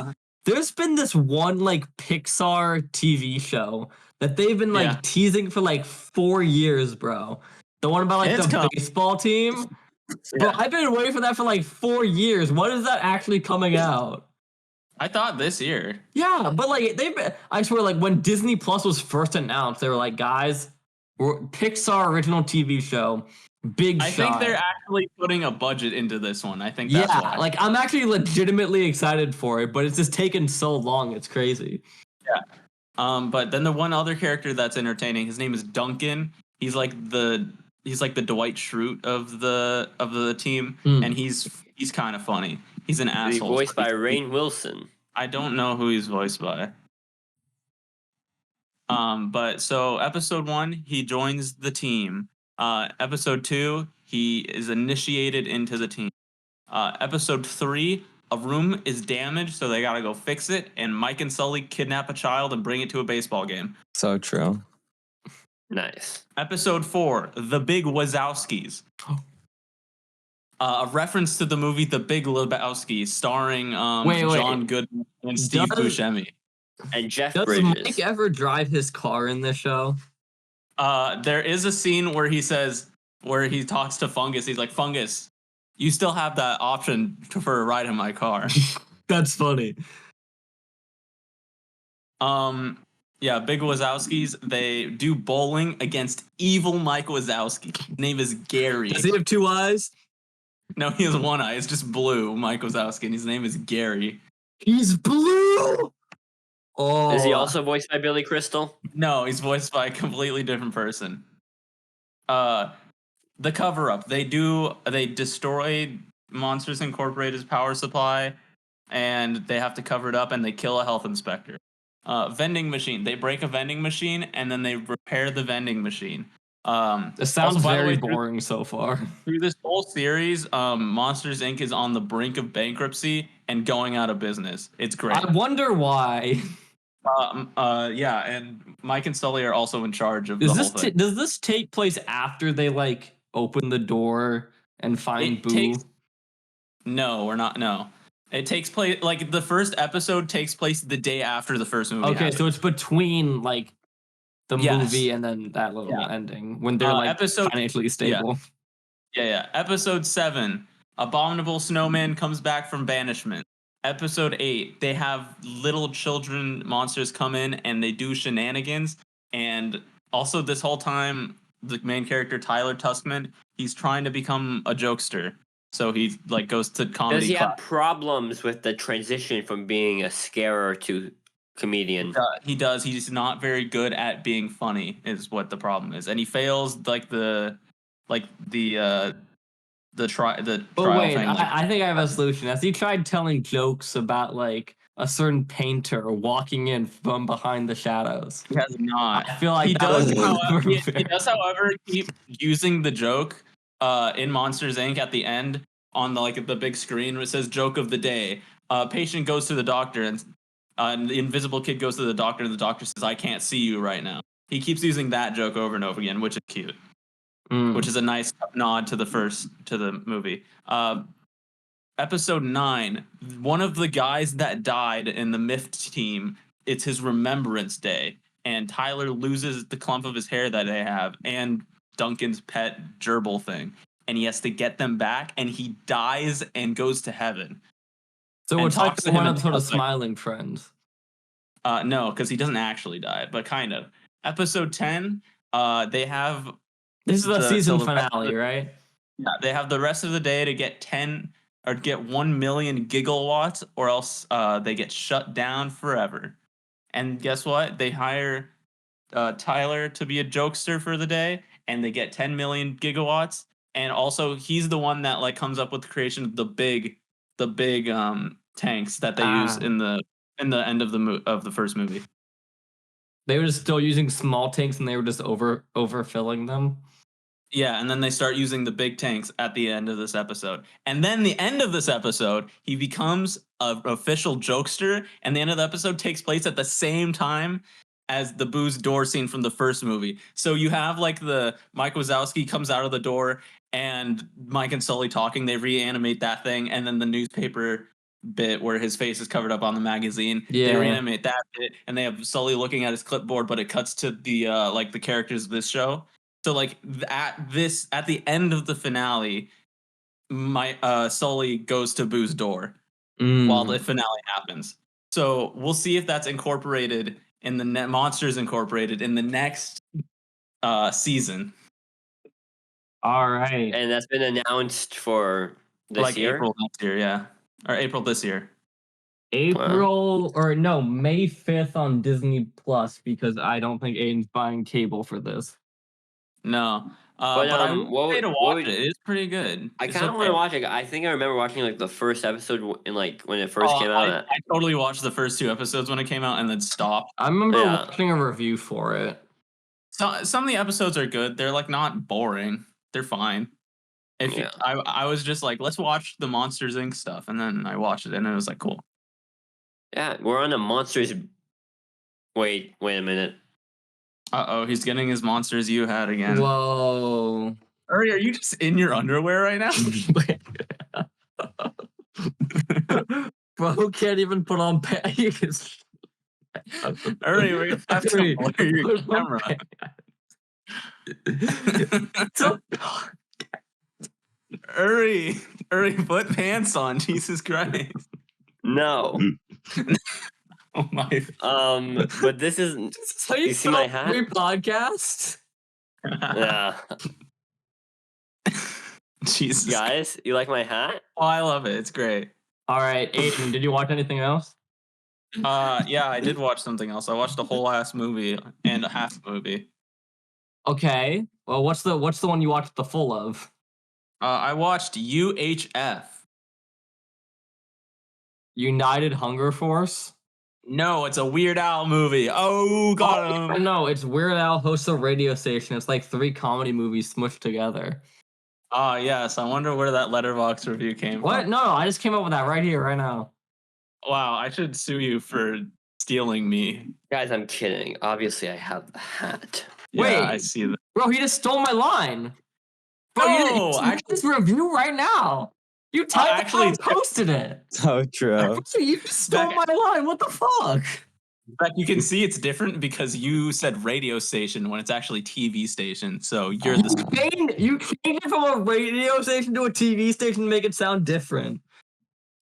there's been this one like Pixar TV show that they've been like teasing for like 4 years, bro. The one about like the baseball team. Bro, I've been waiting for that for like 4 years. When is that actually coming out? I thought this year. Yeah, but like I swear, like when Disney Plus was first announced, they were like, guys, we're Pixar original TV show. Big I shot. think they're actually putting a budget into this one. I think that's why. Like I'm actually legitimately excited for it, but it's just taken so long. It's crazy. Yeah. But then the one other character that's entertaining, his name is Duncan. He's like the Dwight Schrute of the team, and he's kind of funny. He's an asshole. He's voiced by Rainn Wilson. I don't know who he's voiced by. But so episode 1, he joins the team. Episode 2, he is initiated into the team. Episode 3, a room is damaged, so they gotta go fix it. And Mike and Sully kidnap a child and bring it to a baseball game. So true. Nice. Episode 4, The Big Wazowskis. A reference to the movie The Big Lebowski, starring John Goodman and Steve Buscemi. And Jeff Does Bridges. Mike ever drive his car in this show? There is a scene where he talks to Fungus. He's like, Fungus, you still have that option for a ride in my car. That's funny. Yeah, Big Wazowskis, they do bowling against evil Mike Wazowski. His name is Gary. Does he have 2 eyes? No, he has 1 eye. It's just blue, Mike Wazowski, and his name is Gary. He's blue! Oh. Is he also voiced by Billy Crystal? No, he's voiced by a completely different person. The cover-up. They destroy Monsters Incorporated's power supply, and they have to cover it up, and they kill a health inspector. Vending machine. They break a vending machine, and then they repair the vending machine. It sounds also, by the very way, boring so far. Through this whole series, Monsters Inc. is on the brink of bankruptcy and going out of business. It's great. I wonder why. Yeah, and Mike and Sully are also in charge of Does the whole thing. does this take place after they like open the door and find Boo? No, we're not. No, it takes place like the first episode takes place the day after the first movie. Okay, happens. so it's between like the movie and then that little ending when they're like financially stable. Yeah. Episode 7, Abominable Snowman comes back from banishment. Episode 8, they have little children monsters come in and they do shenanigans. And also this whole time, the main character Tyler Tuskman, he's trying to become a jokester. So he like goes to comedy. Does he have problems with the transition from being a scarer to comedian? He does. He's not very good at being funny, is what the problem is, and he fails like the trial thing. I think I have a solution. Has he tried telling jokes about like a certain painter walking in from behind the shadows? He has not. I feel like he does. He does, however, keep using the joke in Monsters Inc. at the end on the big screen where it says "Joke of the Day." Patient goes to the doctor and the invisible kid goes to the doctor and the doctor says, "I can't see you right now." He keeps using that joke over and over again, which is cute. Which is a nice nod to the movie. Episode 9, one of the guys that died in the MIFT team, it's his remembrance day, and Tyler loses the clump of his hair that they have and Duncan's pet gerbil thing, and he has to get them back, and he dies and goes to heaven. So it's like one of the smiling friends. No, because he doesn't actually die, but kind of. Episode 10, they have... This is the season finale, right? Yeah, they have the rest of the day to get 1 million gigawatts, or else they get shut down forever. And guess what? They hire Tyler to be a jokester for the day, and they get 10 million gigawatts. And also, he's the one that like comes up with the creation of the big tanks that they use in the end of the first movie. They were just still using small tanks, and they were just overfilling them. Yeah, and then they start using the big tanks at the end of this episode. And then the end of this episode, he becomes an official jokester, and the end of the episode takes place at the same time as the Boo's door scene from the first movie. So you have like the Mike Wazowski comes out of the door and Mike and Sully talking, they reanimate that thing, and then the newspaper bit where his face is covered up on the magazine. Yeah. They reanimate that bit, and they have Sully looking at his clipboard, but it cuts to the the characters of this show. So like at the end of the finale, Sully goes to Boo's door while the finale happens. So we'll see if that's incorporated in the Monsters Incorporated in the next season. All right, and that's been announced for this year. April next year, yeah, or April this year. May 5th on Disney Plus, because I don't think Aiden's buying cable for this. No, but I would say to watch it. It's pretty good. I kind of want to watch it. I think I remember watching like the first episode in like when it first came out. I totally watched the first 2 episodes when it came out and then stopped. I remember watching a review for it. So some of the episodes are good. They're like not boring. They're fine. I was just like, let's watch the Monsters Inc. stuff, and then I watched it and it was like cool. Yeah, we're on the Monsters. Wait a minute. Uh-oh, he's getting his Monsters U hat again. Whoa. Uri, are you just in your underwear right now? Bro can't even put on pants. Uri, we're gonna have to blur your camera. Uri, put pants on, Jesus Christ. No. Oh my. But this is. So you see my hat? Podcast. Yeah. Jesus, guys, you like my hat? Oh, I love it. It's great. All right, Aiden, did you watch anything else? Yeah, I did watch something else. I watched a whole ass movie and a half movie. Okay. Well, what's the one you watched the full of? I watched UHF. United Hunger Force. No, it's a Weird Al movie. Oh, got him. No, it's Weird Al hosts a radio station. It's like 3 comedy movies smushed together. Oh, yes. I wonder where that Letterboxd review came What? from. No, I just came up with that right here, right now. Wow, I should sue you for stealing me. Guys, I'm kidding. Obviously, I have the hat. Yeah, Wait. I see that. Bro, he just stole my line. Bro, No, you did this review right now. You typed actually, it and posted it. So true. You just stole my line. What the fuck? But you can see it's different because you said radio station when it's actually TV station. So you're You the changed it from a radio station to a TV station to make it sound different.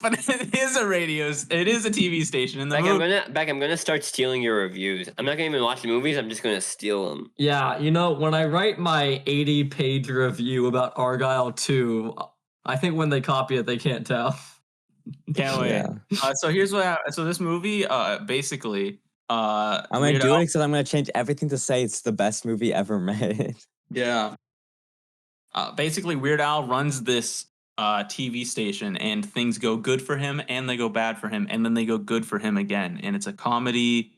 but it is a TV station in the movie. Beck, I'm gonna start stealing your reviews. I'm not gonna even watch the movies. I'm just gonna steal them. Yeah, when I write my 80-page review about Argyle 2, I think when they copy it, they can't tell. Can't wait. Yeah. So here's what happened. So this movie, basically, I'm gonna do it because I'm gonna change everything to say it's the best movie ever made. Yeah. Basically, Weird Al runs this TV station, and things go good for him, and they go bad for him, and then they go good for him again. And it's a comedy,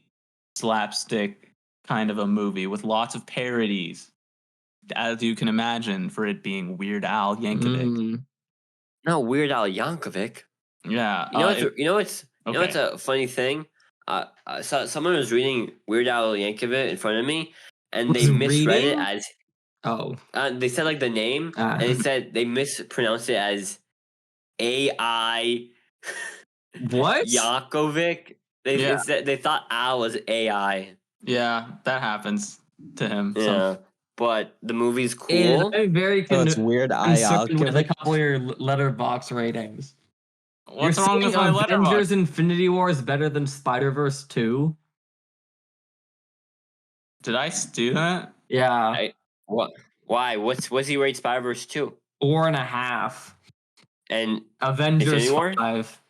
slapstick kind of a movie with lots of parodies, as you can imagine, for it being Weird Al Yankovic. No, Weird Al Yankovic. Yeah. You know what's a funny thing? So someone was reading Weird Al Yankovic in front of me, and they misread it as. Oh. They said like the name, and they said they mispronounced it as AI. What? Yakovic. They thought Al was AI. Yeah, that happens to him. Yeah, So. but the movie's cool. I'm very It's Weird Al concerned with a couple of your Letterboxd ratings. What's You're wrong with my saying Avengers Letterboxd? Infinity War is better than Spider-Verse 2? Did I do that? Yeah. What? Why? What's he rate Spider-Verse 2? 4.5. And Avengers Infinity War? 5.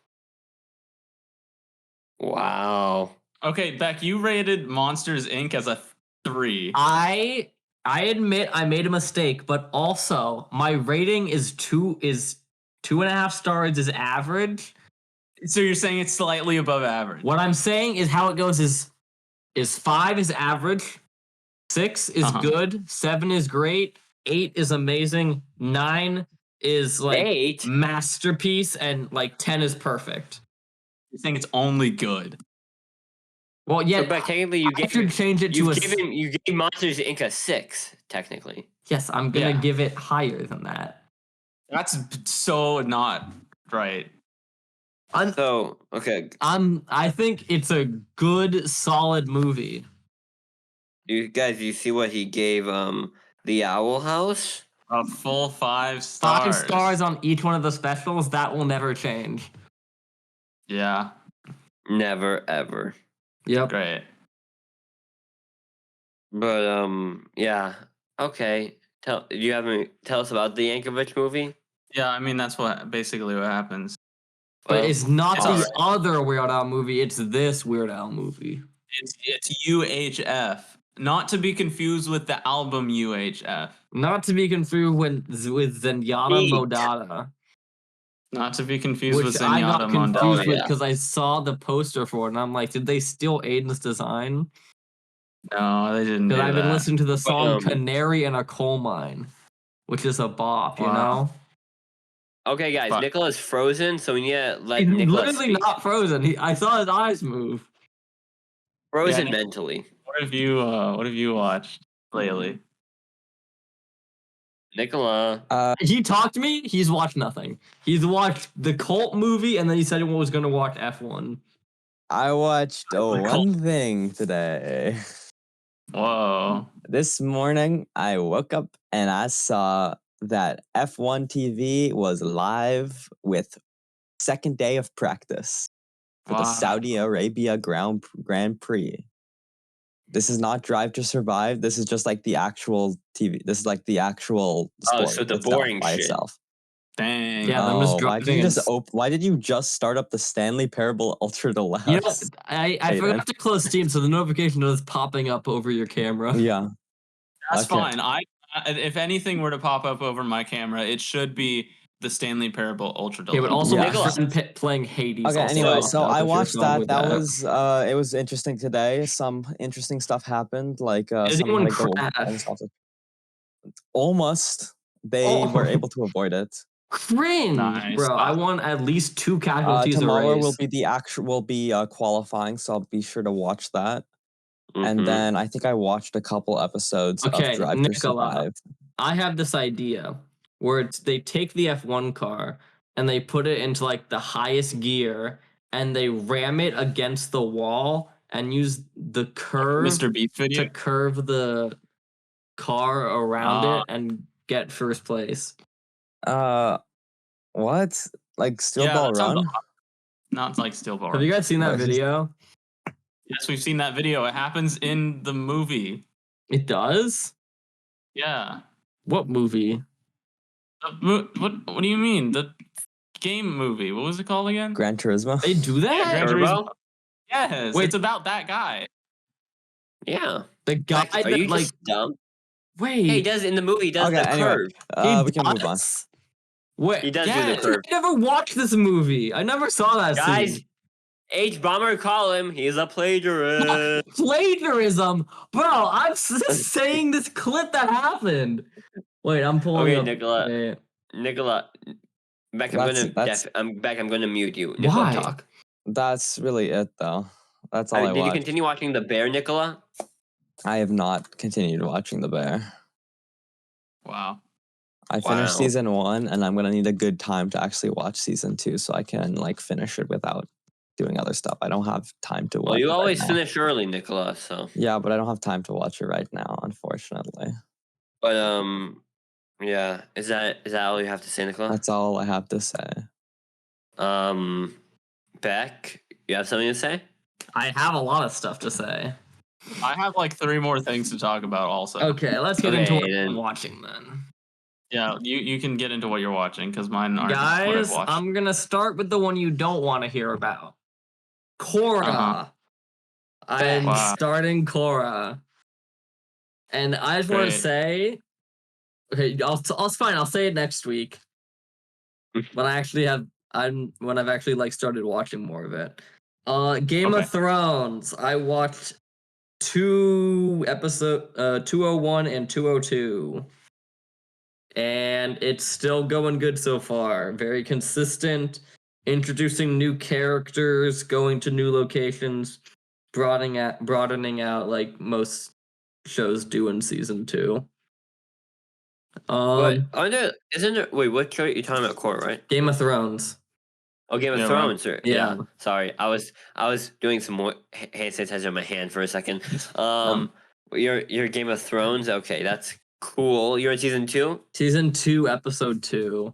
Wow. Okay, Beck, you rated Monsters Inc. as a 3. I admit I made a mistake, but also my rating is 2.5 stars is average. So you're saying it's slightly above average? What I'm saying is how it goes is 5 is average, 6 is good, 7 is great, 8 is amazing, 9 is like 8? masterpiece, and like 10 is perfect. You think it's only good? Well, yeah, but technically you should change it to you gave Monsters Inc. a 6, technically. Yes, I'm gonna give it higher than that. That's so not right. Okay. I think it's a good, solid movie. You see what he gave the Owl House? A full 5 stars. 5 stars on each one of the specials. That will never change. Yeah. Never ever. Yep. Great. But yeah. Okay. Tell us about the Yankovic movie? Yeah, I mean that's basically what happens. But it's not the other Weird Al movie. It's this Weird Al movie. It's UHF, not to be confused with the album UHF. Not to be confused with Zenyatta Modada. Not to be confused with I got Zenyatta confused Modada. with because I saw the poster for it and I'm like, did they steal Aiden's design? No, they didn't. Because I've been listening to the song But, "Canary in a Coal Mine," which is a bop, you know. Okay, guys, But- Nicola's frozen, so we need to let He's Nicola literally speak. not frozen. I saw his eyes move. Frozen Yeah, mentally. What have you watched lately? Nicola. He talked to me. He's watched nothing. He's watched the cult movie, and then he said he was going to watch F1. I watched one thing today. Whoa. This morning, I woke up and I saw that F1 TV was live with second day of practice for the Saudi Arabia Grand Prix. This is not Drive to Survive. This is just like the actual TV. This is like the actual sport so the itself boring by shit. itself. Dang. Yeah, them just why did you just start up the Stanley Parable Ultra Deluxe? You know, I forgot to close Steam, so the notification was popping up over your camera. Yeah. That's Okay. fine. If anything were to pop up over my camera, it should be the Stanley Parable Ultra Okay, Deluxe. but also Yeah. my friend playing Hades. Okay, also anyway, popped so up I if you're watched familiar that. with That was it was interesting today. Some interesting stuff happened, like Did some anyone like the crash? almost they were able to avoid it. Cringe, Nice. bro. I want at least 2 casualties a Tomorrow race. will be the actual qualifying, so I'll be sure to watch that. And Mhm. then I think I watched a couple episodes of Okay, Drive to Nicola. Survive. I have this idea where they take the F1 car and they put it into like the highest gear and they ram it against the wall and use the curve Mr. Beast video. to curve the car around it and get first place. What? Like Steel Yeah, Ball that sounds Run? not like Steel Ball Have Run. you guys seen that What is- video? Yes, we've seen that video. It happens in the movie. It does? Yeah. What movie? What do you mean? The game movie. What was it called again? Gran Turismo? They do that? Gran Turbo? Turismo. Yes, Wait. it's about that guy. Yeah. The guy Are that you like just dumb? wait. Yeah, he does in the movie. He does Okay, the anyway, curve. we can move on. does? Wait, He does do Yes. the curve. I never watched this movie. I never saw that Guys, scene. H bomber, call him. He's a plagiarist. Plagiarism, bro. I'm saying this clip that happened. Wait, I'm pulling Okay, up. Nicola. Wait. Nicola, Beck, I'm gonna mute you. Nicola, Why? talk. That's really it, though. That's all I Did you watched. continue watching The Bear, Nicola? I have not continued watching The Bear. Wow. I finished Wow. season 1, and I'm gonna need a good time to actually watch season 2, so I can like finish it without doing other stuff. I don't have time to watch. Well, you it always right now. finish early, Nicola. So, Yeah, but I don't have time to watch it right now, unfortunately. but yeah. Is that all you have to say, Nicola? That's all I have to say. Beck, you have something to say? I have a lot of stuff to say. I have like 3 more things to talk about also. Okay, let's get Okay, into what Aiden. I'm watching then. Yeah, you can get into what you're watching because mine aren't what I've Guys, watched. I'm gonna start with the one you don't want to hear about. Korra. Uh-huh. I'm Wow. starting Korra. And I just want to Great. say, okay, I'll fine. I'll say it next week. When I actually have, when I've actually like started watching more of it. Game Okay. of Thrones. I watched 2 episode 201 and 202. And it's still going good so far. Very consistent, introducing new characters, going to new locations, broadening out like most shows do in season 2. But isn't there? Wait, what show are you talking about? Korra, right? Game of Thrones. Oh, Game of Yeah, Thrones. Or, Yeah. Sorry, I was doing some more hand sanitizer on my hand for a second. Your Game of Thrones. Okay, that's cool. You're in season 2. Season 2, episode 2.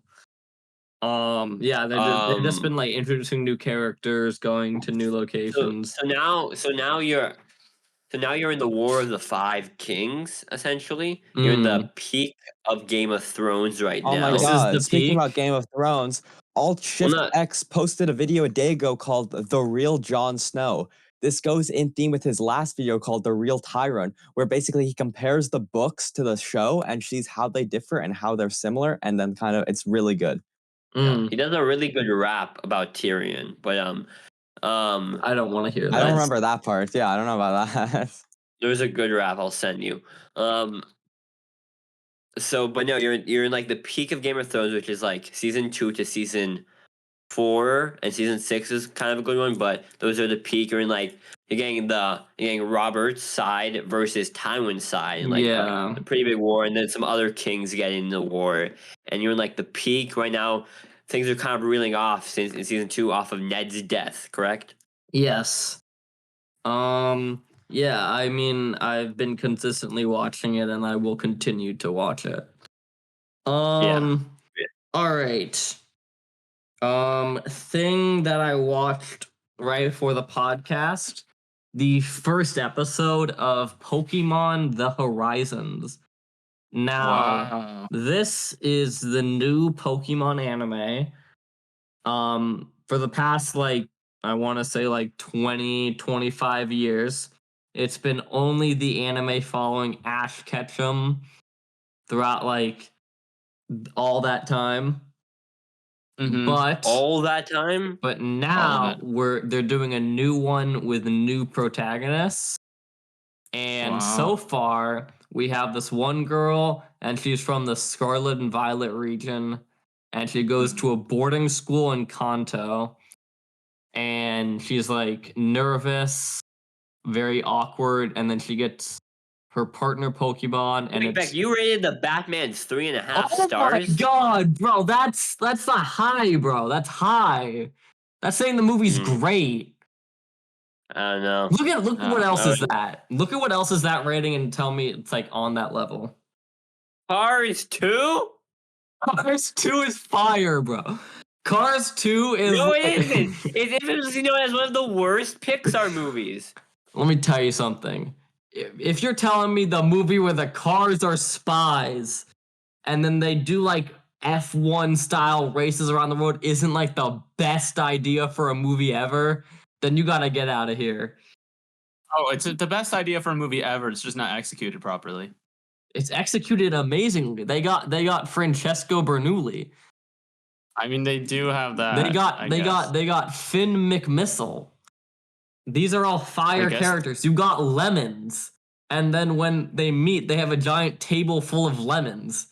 Yeah, they've just been like introducing new characters, going to new locations. So now you're in the War of the 5 Kings. Essentially, you're in the peak of Game of Thrones right Oh now. my This is god! the Speaking peak? about Game of Thrones, Alt Shift not- X posted a video a day ago called "The Real Jon Snow." This goes in theme with his last video called "The Real Tyrone," where basically he compares the books to the show and sees how they differ and how they're similar, and then kind of it's really good. Mm, He does a really good rap about Tyrion, but I don't want to hear I that. don't remember that part. Yeah, I don't know about that. there's a good rap I'll send you. So, but no, you're in like the peak of Game of Thrones, which is like season 2 to season 4, and season 6 is kind of a good one. But those are the peak. You're getting Robert's side versus Tywin's side, and like Yeah. a pretty big war, and then some other kings getting in the war, and you're in like the peak right now. Things are kind of reeling off since in season 2 off of Ned's death, correct? Yes. Yeah, I mean, I've been consistently watching it and I will continue to watch it. All right. Thing that I watched right before the podcast, the first episode of Pokemon The Horizons. Now, Wow. this is the new Pokemon anime. For the past, like, I want to say like 20, 25 years, it's been only the anime following Ash Ketchum throughout like all that time. But All that time? but now they're doing a new one with new protagonists. And so far, we have this one girl, and she's from the Scarlet and Violet region, and she goes to a boarding school in Kanto, and she's like nervous, very awkward, and then she gets her partner Pokemon, and Beck, you rated the Batman's 3.5 stars. Oh my god, bro, that's not high, bro. That's high. That's saying the movie's great. I don't know. Look at what else is that. Look at what else is that rating and tell me it's like on that level. Cars 2? Cars 2 is fire, bro. Cars 2 is No, it isn't. It's infamously known as one of the worst Pixar movies. Let me tell you something. If you're telling me the movie where the cars are spies and then they do like F1 style races around the road isn't like the best idea for a movie ever, then you gotta get out of here. Oh, it's the best idea for a movie ever. It's just not executed properly. It's executed amazingly. They got Francesco Bernoulli. I mean, they do have that. They got Finn McMissile. These are all fire characters. You got lemons, and then when they meet, they have a giant table full of lemons.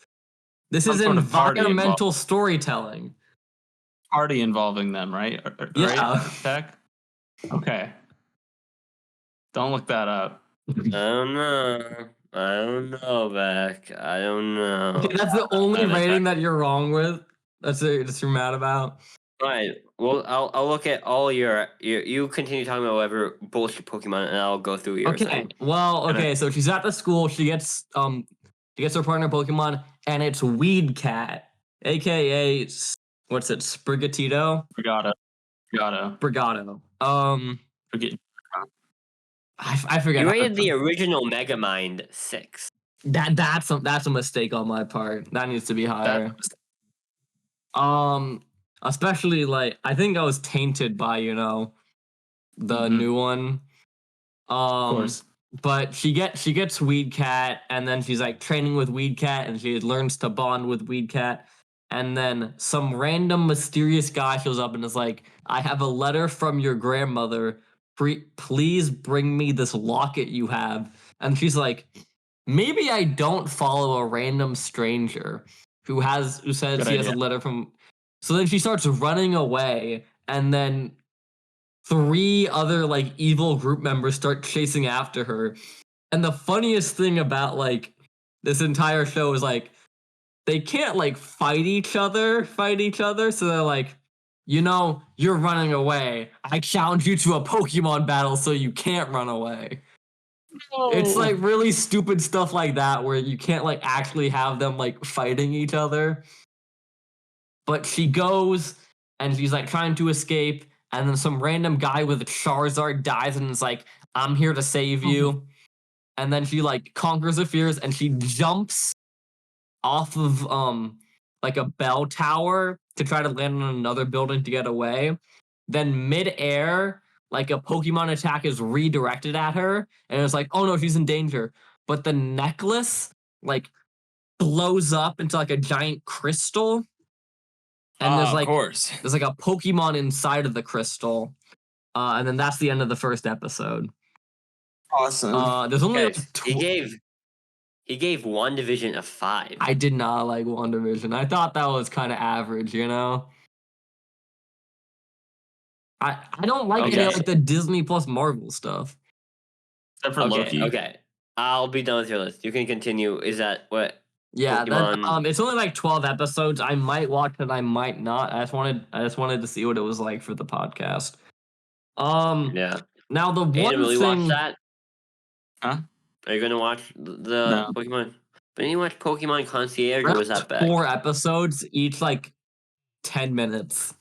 This is environmental storytelling. Party involving them, right? Yeah. Right, Beck? Okay. Don't look that up. I don't know, Beck. I don't know. Okay, that's the only rating that you're wrong with. That's it. That you're mad about. All right. Well, I'll look at all your. You continue talking about whatever bullshit Pokemon, and I'll go through yours. Okay. Well, okay. So she's at the school. She gets her partner Pokemon, and it's Weed Cat, aka what's it? Sprigatito. Brigado. I forget. You rated the original Megamind 6. That's a mistake on my part. That needs to be higher. Especially like I think I was tainted by the new one. Of course. But she gets Weed Cat, and then she's like training with Weed Cat, and she learns to bond with Weed Cat. And then some random mysterious guy shows up and is like, "I have a letter from your grandmother. Please bring me this locket you have." And she's like, "Maybe I don't follow a random stranger who says he has a letter from." So then she starts running away, and then 3 other like evil group members start chasing after her. And the funniest thing about like this entire show is like they can't like fight each other. So they're like, you're running away. I challenge you to a Pokemon battle so you can't run away. No. It's like really stupid stuff like that where you can't like actually have them like fighting each other. But she goes and she's like trying to escape, and then some random guy with a Charizard dies and is like, "I'm here to save you." And then she like conquers her fears and she jumps off of like a bell tower to try to land on another building to get away. Then mid-air, like a Pokemon attack is redirected at her, and it's like, oh no, she's in danger. But the necklace like blows up into like a giant crystal. And there's like a Pokemon inside of the crystal. And then that's the end of the first episode. Awesome. There's only he gave WandaVision a 5. I did not like WandaVision. I thought that was kind of average, I don't like any of like the Disney plus Marvel stuff. Except for Loki. Okay. I'll be done with your list. You can continue. Is that what? Yeah, it's only like 12 episodes. I might watch it, I might not. I just wanted to see what it was like for the podcast. Yeah. Now the Aiden, one will you thing. watch that? Huh? Are you gonna watch the Pokemon? But didn't you watch Pokemon Concierge, or was that bad? 4 episodes, each like 10 minutes.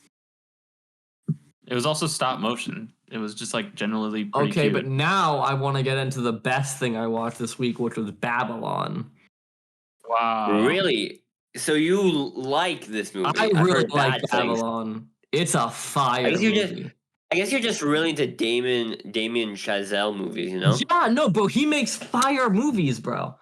It was also stop motion. It was just like generally pretty okay, cute. but now I want to get into the best thing I watched this week, which was Babylon. Wow. Really? So you like this movie? I really like Babylon. It's a fire movie. I guess you're just really into Damien Chazelle movies, Yeah, no, bro. He makes fire movies, bro.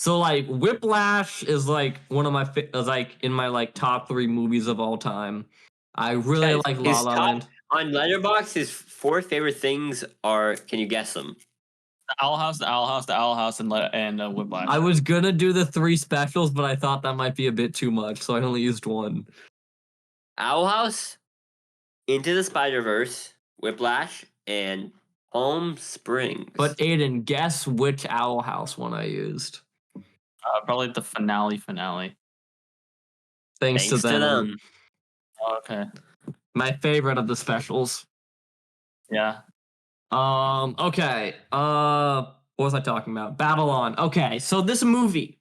So like Whiplash is like one of my is like in my like top 3 movies of all time. I really Guys, like La his La top- Land. On Letterboxd, his 4 favorite things are. Can you guess them? The Owl House, the Owl House, the Owl House, and Whiplash. I was gonna do the 3 specials, but I thought that might be a bit too much, so I only used one. Owl House, Into the Spider-Verse, Whiplash, and Palm Springs. But Aiden, guess which Owl House one I used. Probably the finale. Thanks to them. Oh, okay. My favorite of the specials. Yeah. Okay. What was I talking about? Babylon. Okay, so this movie,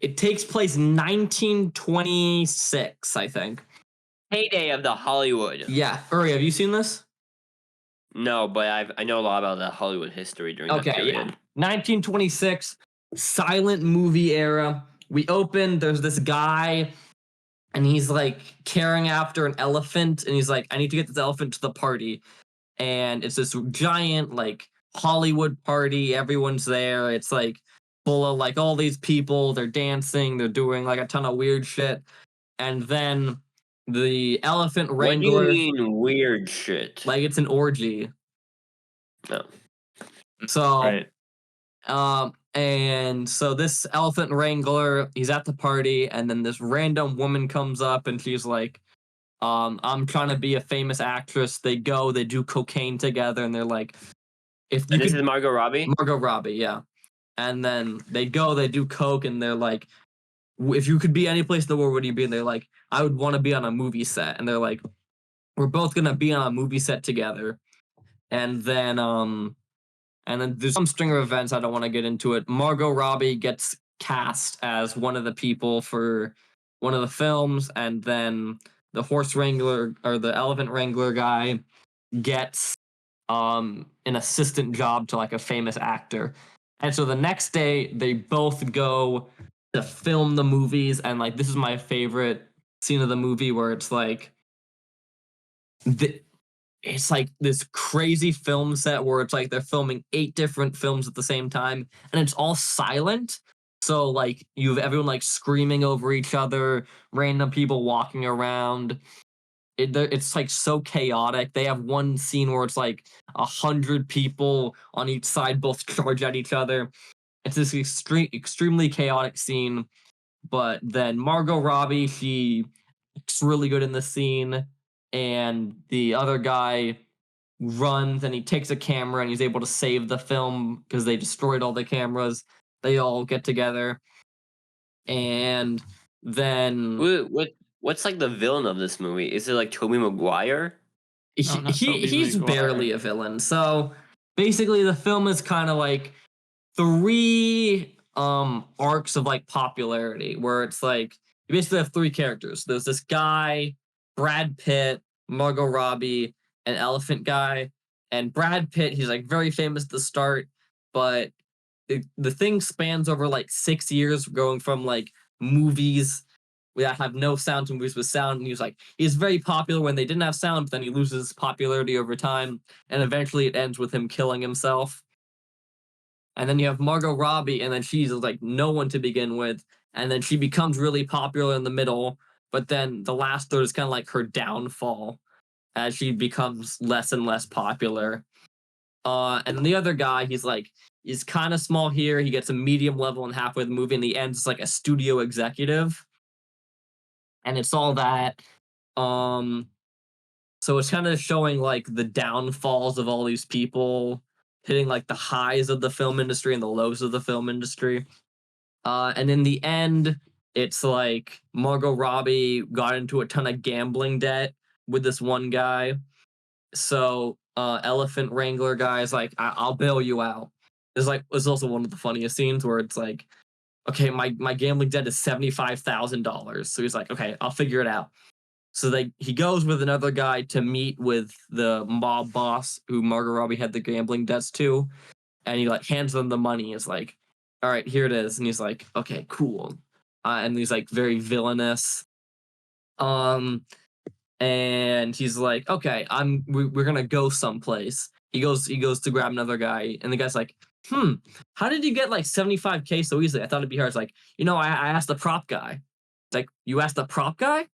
it takes place 1926, I think. Heyday of the Hollywood. Yeah. Uri, have you seen this? No, but I know a lot about the Hollywood history during that Okay, period. yeah. 1926, silent movie era. We open, there's this guy, and he's like carrying after an elephant, and he's like, I need to get this elephant to the party. And it's this giant like Hollywood party. Everyone's there. It's like full of like all these people. They're dancing. They're doing like a ton of weird shit. And then the elephant wrangler. What do you mean weird shit? Like it's an orgy. No. So, Right. and so this elephant wrangler, he's at the party, and then this random woman comes up, and she's like, I'm trying to be a famous actress. They do cocaine together, and they're like, if you And this could, is Margot Robbie? Margot Robbie, yeah. And then they do coke, and they're like, if you could be any place in the world, would you be? And they're like, I would want to be on a movie set. And they're like, we're both gonna be on a movie set together. And then there's some string of events. I don't want to get into it. Margot Robbie gets cast as one of the people for one of the films, and then the horse wrangler or the elephant wrangler guy gets an assistant job to like a famous actor. And so the next day they both go to film the movies, and like this is my favorite scene of the movie where it's like it's like this crazy film set where it's like they're filming 8 different films at the same time, and it's all silent. So like you have everyone like screaming over each other, random people walking around. It's like so chaotic. They have one scene where it's like 100 people on each side both charge at each other. It's this extremely chaotic scene. But then Margot Robbie, she looks really good in the scene, and the other guy runs and he takes a camera and he's able to save the film because they destroyed all the cameras. They all get together, and then What's like the villain of this movie? Is it like Tobey Maguire? No, not Tobey he's Maguire. barely a villain. So basically the film is kind of like 3 arcs of like popularity where it's like you basically have 3 characters. There's this guy, Brad Pitt, Margot Robbie, and Elephant Guy. And Brad Pitt, he's like very famous at the start, but the thing spans over like 6 years, going from like movies that have no sound to movies with sound. And he's very popular when they didn't have sound, but then he loses popularity over time, and eventually it ends with him killing himself. And then you have Margot Robbie, and then she's like no one to begin with, and then she becomes really popular in the middle, but then the last third is kind of like her downfall as she becomes less and less popular. And the other guy, he's kind of small here. He gets a medium level in halfway the movie, and the end is like a studio executive. And it's all that. So it's kind of showing like the downfalls of all these people, hitting like the highs of the film industry and the lows of the film industry. And in the end, it's like Margot Robbie got into a ton of gambling debt with this one guy. So Elephant Wrangler guy is like, I'll bail you out. It's also one of the funniest scenes where it's like, okay, my gambling debt is $75,000. So he's like, okay, I'll figure it out. So he goes with another guy to meet with the mob boss who Margot Robbie had the gambling debts to, and he like hands them the money. It's like, all right, here it is. And he's like, okay, cool. And he's like very villainous. And he's like, okay, we're gonna go someplace. He goes to grab another guy, and the guy's like, how did you get like 75K so easily? I thought it'd be hard. It's like, I asked the prop guy. It's like, you asked the prop guy?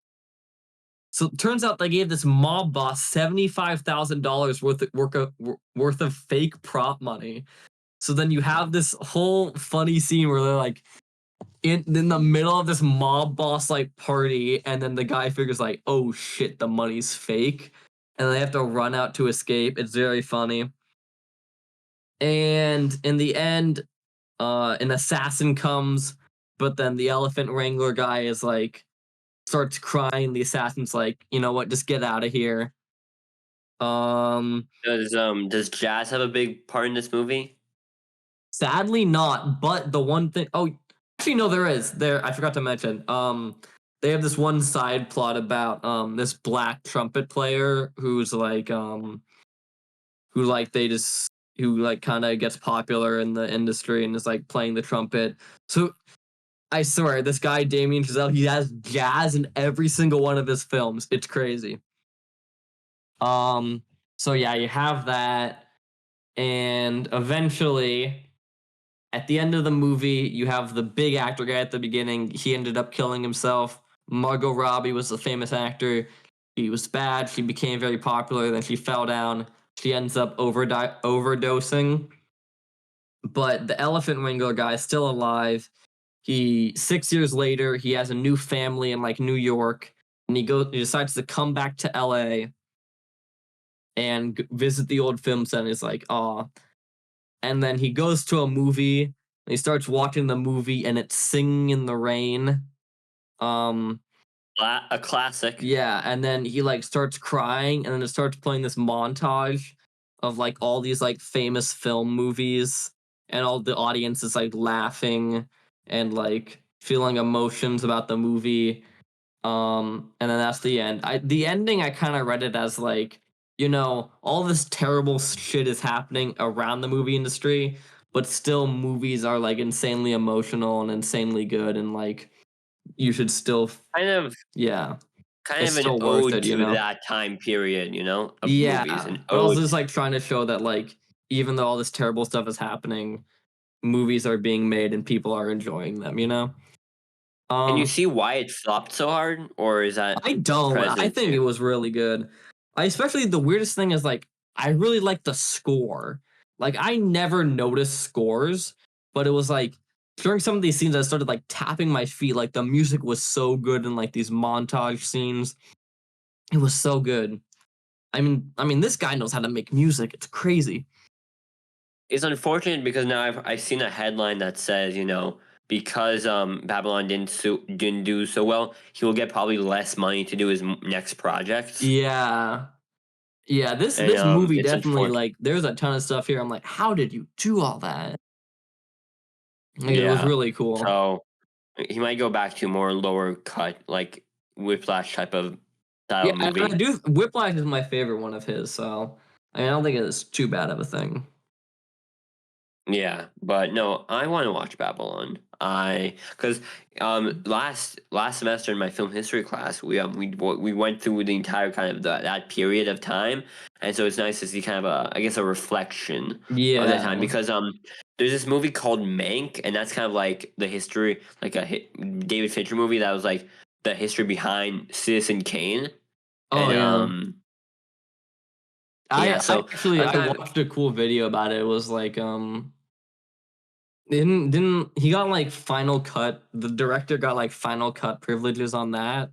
So it turns out they gave this mob boss $75,000 worth of fake prop money. So then you have this whole funny scene where they're like in the middle of this mob boss like party, and then the guy figures like, oh shit, the money's fake, and they have to run out to escape. It's very funny. And in the end, an assassin comes, but then the elephant wrangler guy is like starts crying. The assassin's like, you know what, just get out of here. Does jazz have a big part in this movie? Sadly not, but the one thing actually no, there is. I forgot to mention. They have this one side plot about this black trumpet player who's like who kind of gets popular in the industry and is like playing the trumpet. So I swear, this guy Damien Chazelle, he has jazz in every single one of his films. It's crazy. So yeah, you have that, and eventually, at the end of the movie, you have the big actor guy at the beginning. He ended up killing himself. Margot Robbie was a famous actor. She was bad. She became very popular. Then she fell down. She ends up overdosing. But the elephant wrangler guy is still alive. 6 years later, he has a new family in like New York, and he decides to come back to LA and visit the old film set. And he's like, "Aw." And then he goes to a movie, and he starts watching the movie, and it's Singing in the Rain. A classic. Yeah, and then he like starts crying, and then it starts playing this montage of like all these like famous film movies, and all the audience is like laughing and like feeling emotions about the movie. And then that's the end. The ending I kind of read it as like, all this terrible shit is happening around the movie industry, but still movies are like insanely emotional and insanely good, and like you should still kind of it's an still worth ode it, to that time period, of yeah, movies. And but also just like trying to show that like even though all this terrible stuff is happening, movies are being made and people are enjoying them. Can you see why it flopped so hard, or is that I don't. I think it was really good. Especially the weirdest thing is like I really like the score. Like I never noticed scores, but it was like during some of these scenes I started like tapping my feet. Like the music was so good in like these montage scenes. It was so good. I mean, this guy knows how to make music. It's crazy. It's unfortunate because now I've seen a headline that says, because Babylon didn't do so well, he will get probably less money to do his next project. Yeah. This movie definitely like there's a ton of stuff here. I'm like, how did you do all that? Like, it was really cool. So he might go back to more lower cut, like Whiplash type of style movie. Whiplash is my favorite one of his, so I don't think it's too bad of a thing. Yeah, but no, I want to watch Babylon. Because last semester in my film history class, we went through the entire kind of that period of time, and so it's nice to see kind of a reflection of that time, because there's this movie called Mank, and that's kind of like the history, like David Fincher movie that was like the history behind Citizen Kane. I watched a cool video about it. It was like didn't he got like final cut, the director got like final cut privileges on that,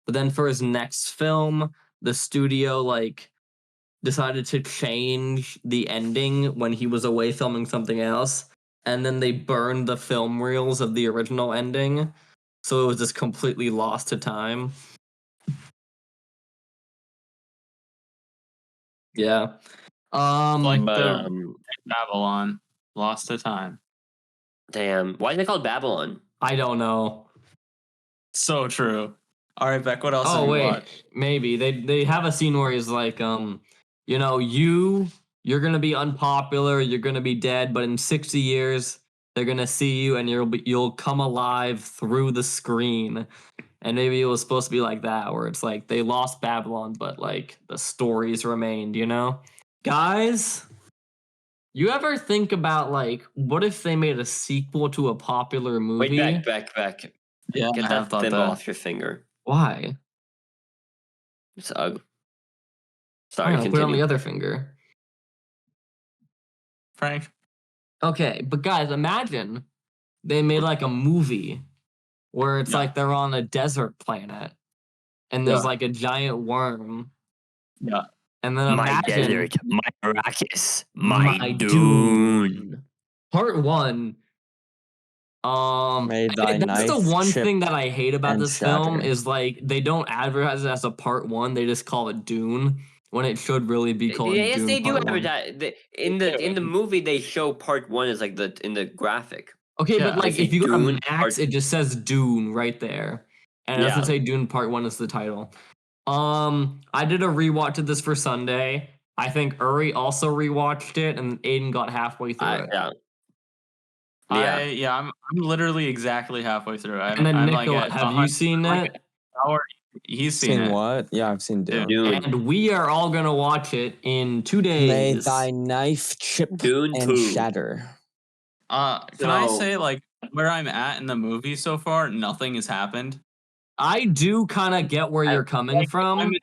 but then for his next film the studio like decided to change the ending when he was away filming something else, and then they burned the film reels of the original ending, so it was just completely lost to time. Yeah. Babylon, lost to time. Damn, why is it called Babylon? I don't know. So true. All right, Beck, what else have you watched? Maybe they have a scene where he's like, you're gonna be unpopular, you're gonna be dead, but in 60 years they're gonna see you and you'll come alive through the screen. And maybe it was supposed to be like that, where it's like they lost Babylon, but like the stories remained, Guys, You ever think about like, what if they made a sequel to a popular movie? Wait, Beck. Yeah, Get I have that thought thimble that. off your finger. Why? It's ugly. I Sorry, don't know, put it on the continue. other finger. Frank. Okay, but guys, imagine they made like a movie where it's Yeah. like they're on a desert planet and there's Yeah. like a giant worm. Yeah. And then My imagine desert, my Arrakis, my my Dune. Part 1. May thy That's the knife one chip thing that I hate about and this film shatter. is like they don't advertise it as a Part 1. They just call it Dune when it should really be called Yes, Dune they do Part 1. advertise. In the movie, they show part 1 as like in the graphic. Okay, Yeah, but like they if say you go to Dune Max, Part- it just says Dune right there, and it doesn't Yeah. say Dune Part 1 is the title. I did a rewatch of this for Sunday. I think Uri also rewatched it, and Aiden got halfway through it. Yeah. I'm literally exactly halfway through. And then I'm Nicola, like at have you seen like it? hour. He's seen it. what? Yeah, I've seen Dune. Dune. And we are all gonna watch it in 2 May days. thy knife chip Dune and 2. shatter. Can I So- say like where I'm at in the movie so far? Nothing has happened. I do kind of get where you're coming from. I'm an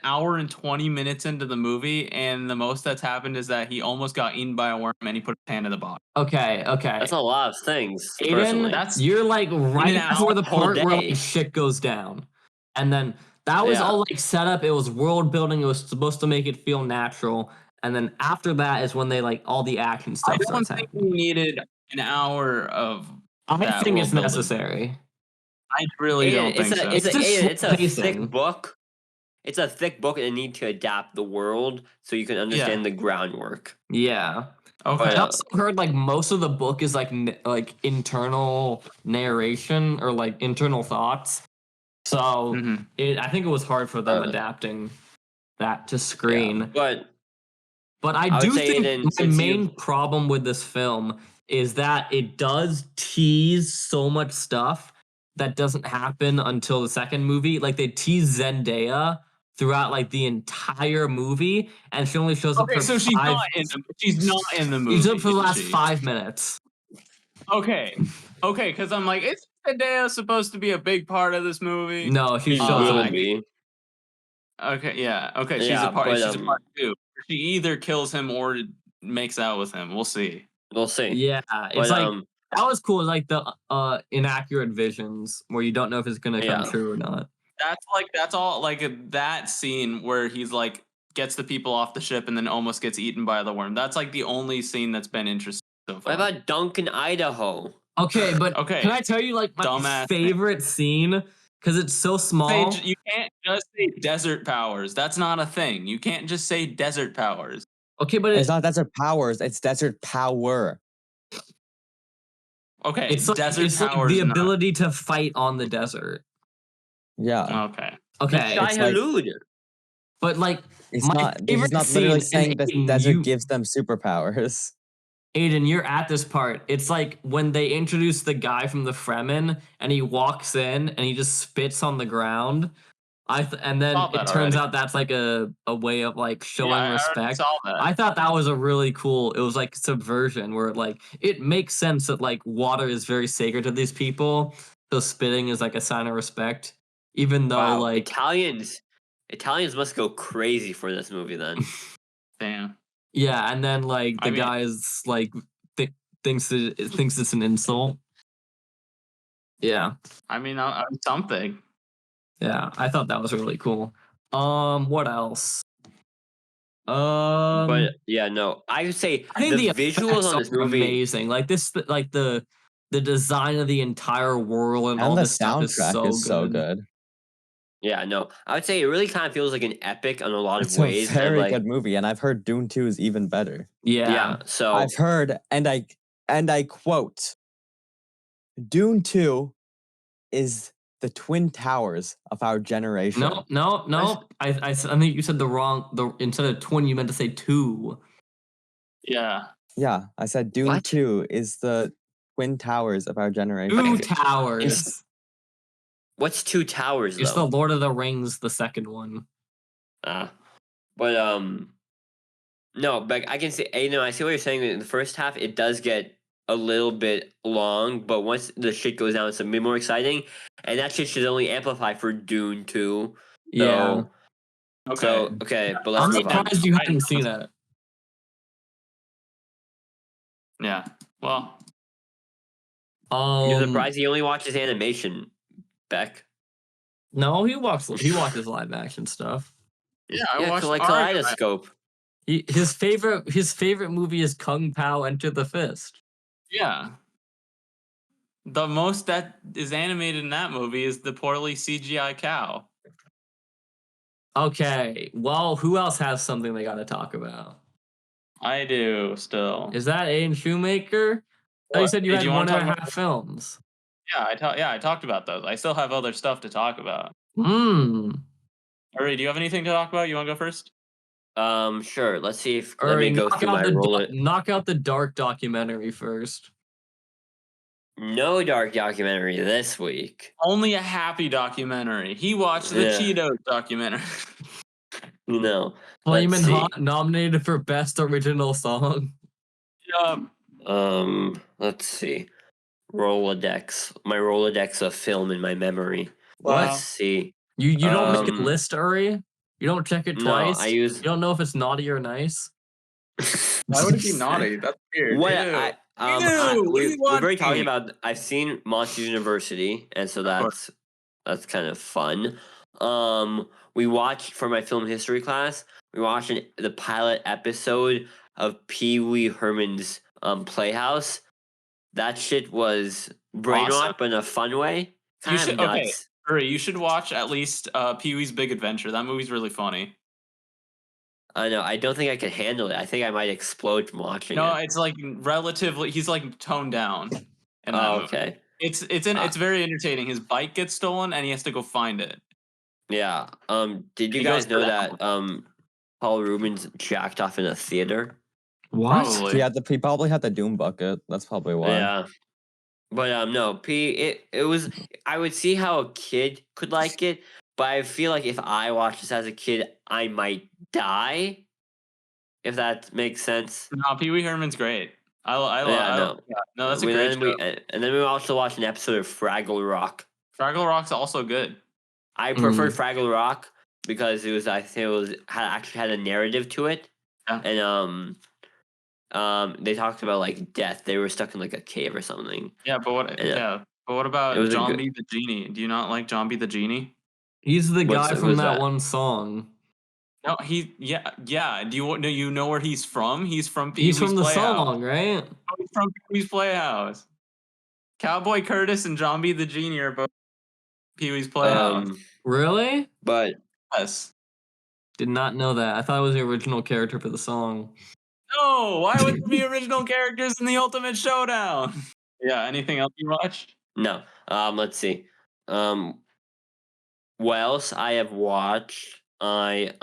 hour and 20 minutes into the movie, and the most that's happened is that he almost got eaten by a worm, and he put his hand in the bottom. Okay. That's a lot of things. Aiden, Personally. you're like right an before the whole part where day. like, shit goes down, and then that was all like set up. It was world building. It was supposed to make it feel natural, and then after that is when they like all the action stuff I don't starts think happening. we needed an hour of. I that think it's world building. necessary. I really don't think so. It's just It's a pacing. thick book. It's a thick book, and they need to adapt the world so you can understand the groundwork. Yeah. Okay. I also heard like most of the book is like like internal narration or like internal thoughts. So I think it was hard for them adapting that to screen. Yeah, but I do think my main problem with this film is that it does tease so much stuff that doesn't happen until the second movie. Like they tease Zendaya throughout like the entire movie, and she only shows up for so she's not in the movie. She's up for the last 5 minutes. Okay, because I'm like, is Zendaya supposed to be a big part of this movie? No, she shows up. Okay, yeah, okay, she's a part. She's a part too. She either kills him or makes out with him. We'll see. Yeah, it's like that was cool. Like the inaccurate visions where you don't know if it's gonna come true or not. That's all. Like that scene where he's like gets the people off the ship and then almost gets eaten by the worm. That's like the only scene that's been interesting so far. What about Duncan, Idaho? Okay, but can I tell you like my favorite scene? Because it's so small. You can't just say desert powers. That's not a thing. You can't just say desert powers. Okay, but it's not desert powers. It's desert power. Okay, it's like, desert it's powers. Like the ability to fight on the desert. Yeah. Okay. It's like, but like, it's not literally saying that desert gives them superpowers. Aiden, you're at this part. It's like when they introduce the guy from the Fremen and he walks in and he just spits on the ground. And then it turns out that's like a way of like showing respect. I thought that was a really cool. It was like subversion where like it makes sense that like water is very sacred to these people. So spitting is like a sign of respect, even though like Italians must go crazy for this movie then. Damn. Yeah, and then like the guy is like thinks it's an insult. Yeah. I mean, something. Yeah, I thought that was really cool. What else? But yeah, no, I would say I think the visuals on this movie amazing. Like this, like the design of the entire world and all the this stuff is so good. Yeah, no, I would say it really kind of feels like an epic in a lot of ways. It's a very good movie, and I've heard Dune 2 is even better. Yeah. So I've heard, and I quote, Dune 2 is the Twin Towers of our generation. No. I think you said instead of twin, you meant to say two. Yeah. Yeah, I said Dune 2 is the Twin Towers of our generation. Two towers. What's Two Towers, though? It's the Lord of the Rings, the second one. But No, but I can see. I see what you're saying. In the first half, it does get a little bit long, but once the shit goes down, it's a bit more exciting. And that shit should only amplify for Dune too. Yeah. Okay, but let's I'm move on. surprised you hadn't seen it. Yeah. Well, You're surprised he only watches animation, Beck. No, he watches live action stuff. yeah, I Yeah, watched like Argo. Kaleidoscope. His favorite movie is Kung Pao Enter the Fist. Yeah. The most that is animated in that movie is the poorly CGI cow. Okay, well, who else has something they got to talk about? I do still. Is that Aiden Shoemaker? Oh, you What? said you Did had you one wanna and a talk half films. Yeah, I talked about those. I still have other stuff to talk about. Hmm. Uri, do you have anything to talk about? You want to go first? Sure. Let's see if let Uri, me go through my roll. knock out the dark documentary first. No dark documentary this week. Only a happy documentary. He watched the Yeah. Cheetos documentary. No. Flamin' Let's see. Hot nominated for Best Original Song. Yup. Let's see. Rolodex. My Rolodex of film in my memory. Wow. Let's see. You don't make a list, Uri? You don't check it No, twice? I use. You don't know if it's naughty or nice? Why would it be naughty? That's weird. What Ew. I Ew, what are you we've already talked watching? about. I've seen Monsters University, and so course. that's kind of fun. We watched for my film history class. We watched the pilot episode of Pee Wee Herman's Playhouse. That shit was brain Awesome. rot, but in a fun way. Kind of should- nuts. okay. Uri, you should watch at least Pee-wee's Big Adventure. That movie's really funny. I know. I don't think I could handle it. I think I might explode from watching No, it. it's like relatively. He's like toned down. In that movie. Okay. It's very entertaining. His bike gets stolen and he has to go find it. Yeah. Did you He guys goes know to that Paul Rubens jacked off in a theater? What? Probably. He probably had the Doom bucket. That's probably why. Yeah. But no, it was I would see how a kid could like it, but I feel like if I watched this as a kid, I might die. If that makes sense. No, Pee Wee Herman's great. No, that's a great show. And then we also watched an episode of Fraggle Rock. Fraggle Rock's also good. I preferred Fraggle Rock because I think it was actually had a narrative to it. Yeah. And they talked about like death. They were stuck in like a cave or something. Yeah, but what? But what about John B. the Genie? Do you not like John B. the Genie? He's the guy from who's that one song. No, yeah. Do you know where he's from? He's from He's Pee-wee's from the Playhouse. song, right? He's from Pee-wee's Playhouse. Cowboy Curtis and John B. the Genie are both Pee-wee's Playhouse. Really? But Yes. Did not know that. I thought it was the original character for the song. No, why would there be original characters in the Ultimate Showdown? Yeah, anything else you watched? no. Let's see. What else I have watched? Let's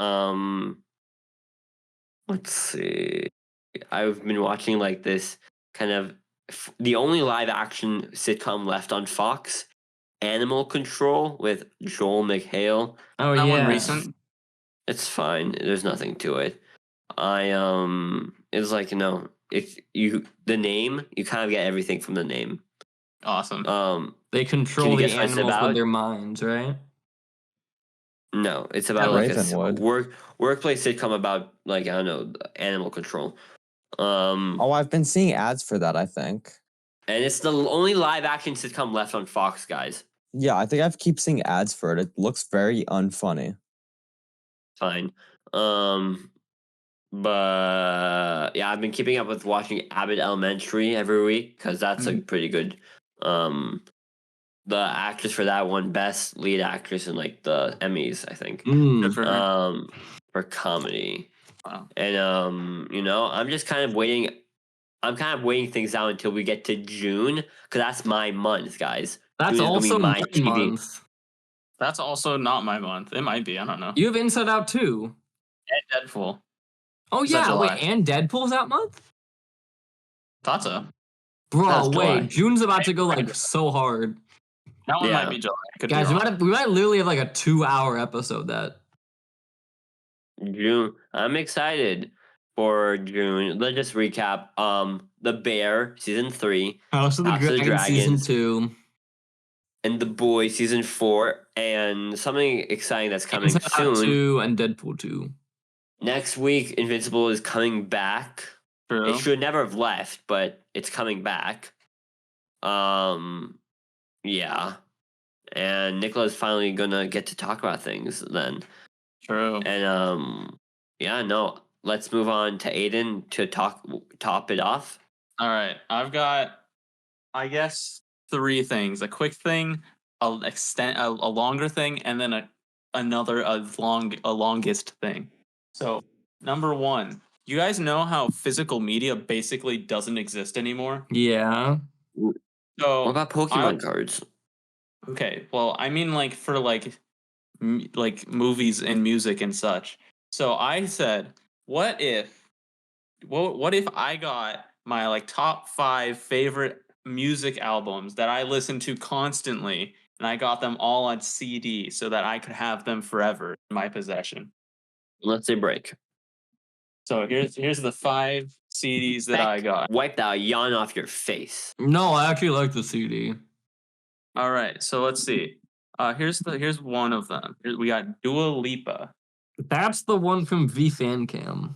see. I've been watching like this kind of the only live action sitcom left on Fox, Animal Control with Joel McHale. Oh, That yeah. one recent? It's fine. There's nothing to it. It's like, if the name, you kind of get everything from the name. Awesome. They control you the guess what it's animals about? with their minds, right? No, it's about like Ravenwood. a workplace sitcom about like, I don't know, animal control. Oh, I've been seeing ads for that, I think. And it's the only live action sitcom left on Fox, guys. Yeah, I think I keep seeing ads for it. It looks very unfunny. Fine. But yeah, I've been keeping up with watching Abbott Elementary every week because that's like pretty good. The actress for that one, best lead actress in like the Emmys, I think. Good for her. For comedy. Wow. And I'm just kind of waiting. I'm kind of waiting things out until we get to June because that's my month, guys. That's June is gonna be also my my TV. month. That's also not my month. It might be. I don't know. You have Inside Out too. And Deadpool. Oh, Is that yeah. July? Wait, and Deadpool's that month? Thought so. Bro, That's wait. July. June's about to go like so hard. That one Yeah. might be July. Could be Guys, wrong. we might literally have like a 2-hour episode that. June. I'm excited. for June. Let's just recap. The Bear season 3, House of the House of the Dragon season Dragons. 2. and The Boy season 4, and something exciting that's coming Inside Out soon. 2 and Deadpool 2. Next week, Invincible is coming back. True. It should never have left, but it's coming back. Yeah. And Nicola's finally gonna get to talk about things then. True. And yeah, no. Let's move on to Aiden to top it off. All right. I've got, I guess, 3 things: a quick thing, a longer thing, and then a longest thing. So, number 1, you guys know how physical media basically doesn't exist anymore? Yeah. What So, about Pokemon cards? okay, well, I mean, like, for like movies and music and such. So I said, what if I got my like top 5 favorite music albums that I listen to constantly, and I got them all on CD so that I could have them forever in my possession. Let's say break. So here's the 5 CDs that I got. Wipe that yawn off your face. No, I actually like the CD. All right, so let's see. Here's one of them. We got Dua Lipa. That's the one from V Fan Cam.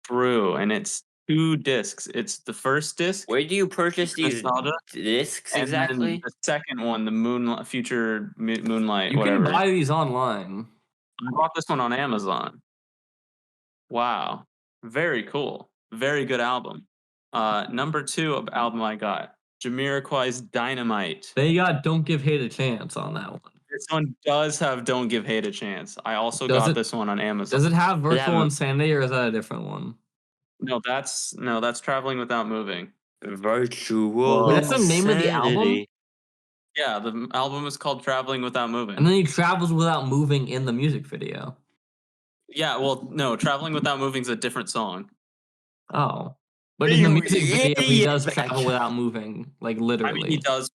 True, and it's 2 discs. It's the first disc. Where do you purchase these Nostalgia, discs and exactly? then the second one, the Moonlight, Moonlight, You whatever. can buy these online. I bought this one on Amazon. Wow, very cool. Very good album. Number 2 album I got, Jamiroquai's Dynamite. They got Don't Give Hate a Chance on that one. This one does have Don't Give Hate a Chance. I also Does got it- this one on Amazon. Does it have Virtual have- Insanity or is that a different one? No, that's Traveling Without Moving. Virtual. That's the name of the album? Insanity. Yeah, the album is called Traveling Without Moving. And then he travels without moving in the music video. Yeah, well, no, Traveling Without Moving is a different song. Oh. But in the music video, he does travel without moving, like literally. I mean, he does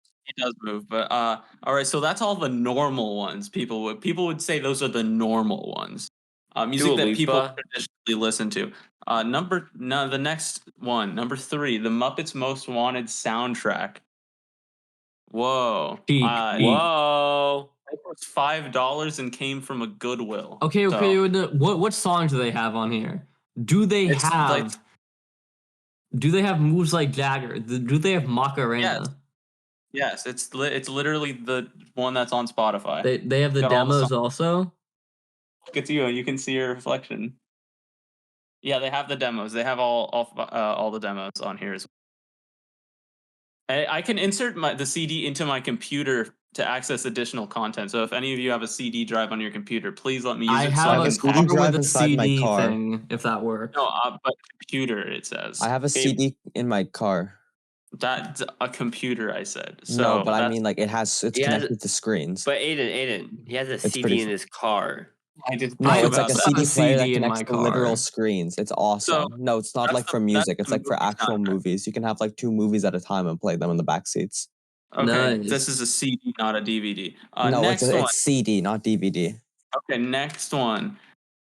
move, but all right. So that's all the normal ones. People would say those are the normal ones. Music Dua that people Lipa. traditionally listen to. The next one, number 3, the Muppets Most Wanted soundtrack. Whoa. Peak. Whoa. It was $5 and came from a Goodwill. Okay. So, What songs do they have on here? Do they It's have like- Do they have moves like Jagger? Do they have Macarena? yes, it's literally the one that's on Spotify. They have the Got all the demos also. Look at you. You can see your reflection. Yeah, they have the demos. They have all the demos on here as well. I can insert the CD into my computer to access additional content. So if any of you have a CD drive on your computer, please let me use I it. have a a CD car drive with a inside my CD car. thing, if that works. No, but computer it says. I have a CD in my car. That's a computer. I said. So No, but I that's- mean, like it's Yeah, connected to screens. But Aiden, he has a CD pretty in his car. I did. No, think it's like about a that. have CD a player that CD in my connects to literal car. screens. It's awesome. No, it's not that's like the- for that's music. the It's like for movie actual soundtrack. movies. You can have like 2 movies at a time and play them in the back seats. Okay, Nice. this is a CD, not a DVD. No, Next it's one. CD, not DVD. Okay, next one.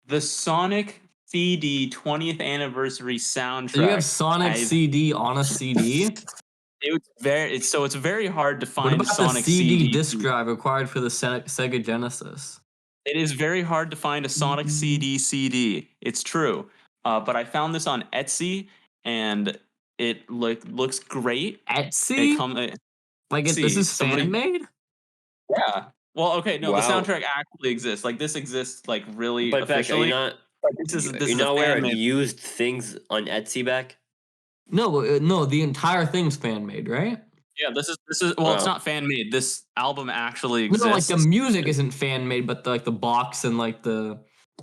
The Sonic CD 20th anniversary soundtrack. Do you have Sonic I've- CD on a CD? It's very hard to What find about the Sonic CD CD. disc drive required for the Sega Genesis? It is very hard to find a Sonic CD. It's true. But I found this on Etsy and it looks great. Etsy? This Etsy, is somebody- fan made? Yeah. Well, okay, no, the Wow. soundtrack actually exists. Like this exists like really But Beck, are officially. you not this you is not a aware of fan-made- used things on Etsy, Beck? No, the entire thing's fan made, right? Yeah, this is well, it's Wow. not fan made. This album actually No, exists. like the music isn't fan made, but the box and like the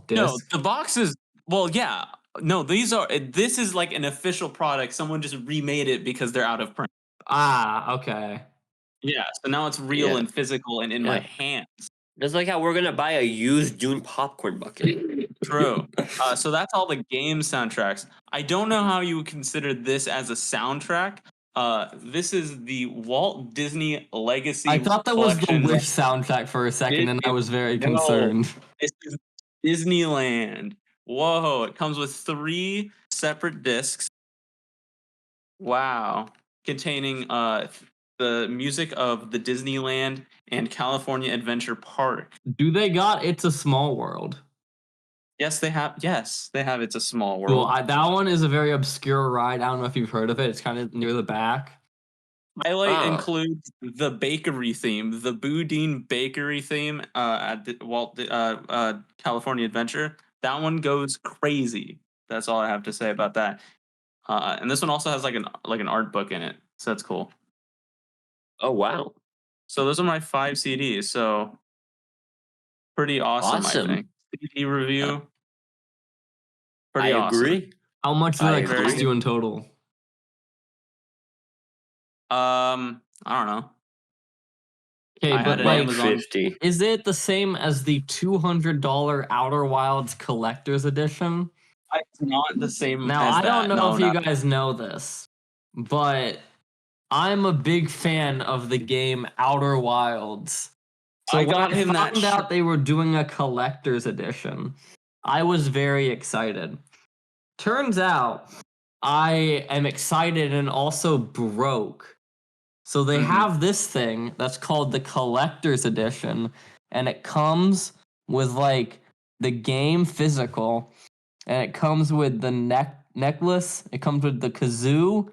disc. No, the boxes. Well, yeah. No, this is like an official product. Someone just remade it because they're out of print. Okay. Yeah, so now it's real Yeah. and physical and in my Yeah. hands. Just like how we're gonna buy a used Dune popcorn bucket. True. So that's all the game soundtracks. I don't know how you would consider this as a soundtrack. This is the Walt Disney Legacy. I thought that was the Collection. Wish soundtrack for a second, and I was very No. concerned. This is Disneyland. Whoa! It comes with 3 separate discs. Wow, containing the music of the Disneyland and California Adventure Park. Do they got It's a Small World? Yes, they have. Yes, they have. It's a Small Cool. World. That one is a very obscure ride. I don't know if you've heard of it. It's kind of near the back. Highlight Oh. includes the bakery theme, the Boudin bakery theme at the California Adventure. That one goes crazy. That's all I have to say about that. And this one also has like an art book in it, so that's cool. Oh wow. So those are my 5 CDs. So pretty awesome. Awesome. I think CD review. I Pretty awesome. agree. How much did I that cost agree. you in total? I don't know. Okay, I but had it like, Amazon. 50. is it the same as the $200 Outer Wilds Collector's Edition? It's not the same. Now, as I don't that. know No, if you not- guys know this, but I'm a big fan of the game Outer Wilds. So I when got him that found out they were doing a collector's edition, I was very excited. Turns out I am excited and also broke. So they Mhm. have this thing that's called the collector's edition, and it comes with like the game physical, and it comes with the necklace, it comes with the kazoo,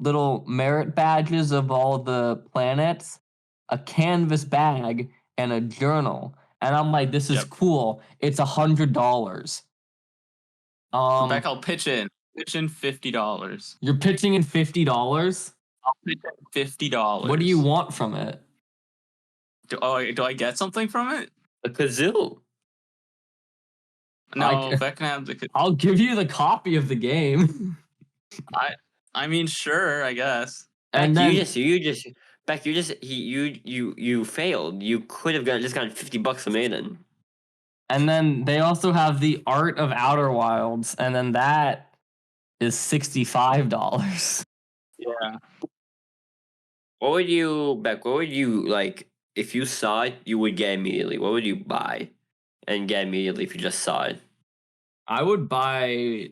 little merit badges of all the planets, a canvas bag, and a journal. And I'm like, this is Yep. cool. It's $100. Beck, I'll pitch in. Pitch in $50. You're pitching in $50. I'll pitch in $50. What do you want from it? Do I get something from it? A kazoo. No, Beck can have the. I'll give you the copy of the game. I mean, sure, I guess. And Beck, then Beck, you failed. You could have gotten $50 from Aiden. and then they also have the Art of Outer Wilds, and then that is $65. Yeah. What would you like if you saw it? You would get immediately. What would you buy and get immediately if you just saw it? I would buy.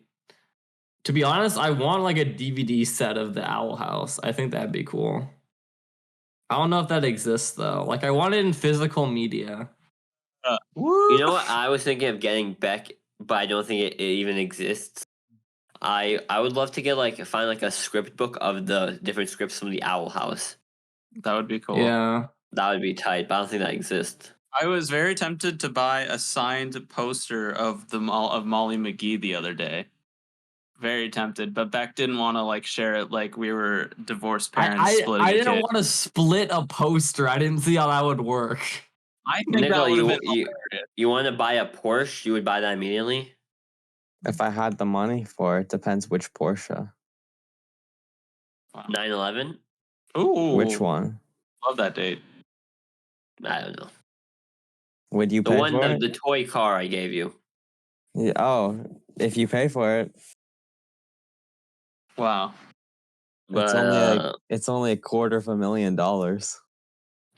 To be honest, I want like a DVD set of the Owl House. I think that'd be cool. I don't know if that exists though. Like I want it in physical media. You know what? I was thinking of getting Beck, but I don't think it even exists. I would love to find like a script book of the different scripts from the Owl House. That would be cool. Yeah. That would be tight, but I don't think that exists. I was very tempted to buy a signed poster of Molly McGee the other day. Very tempted, but Beck didn't want to like share it like we were divorced parents splitting I a didn't kid. want to split a poster. I didn't see how that would work. I think Nicola, that would have been hilarious. you want to buy a Porsche? You would buy that immediately? If I had the money for it, depends which Porsche. 911? Ooh, Which one? Love that date. I don't know. Would you The pay one, for the, it? the toy car I gave you. Yeah, oh, if you pay for it, Wow. But it's only $250,000. That's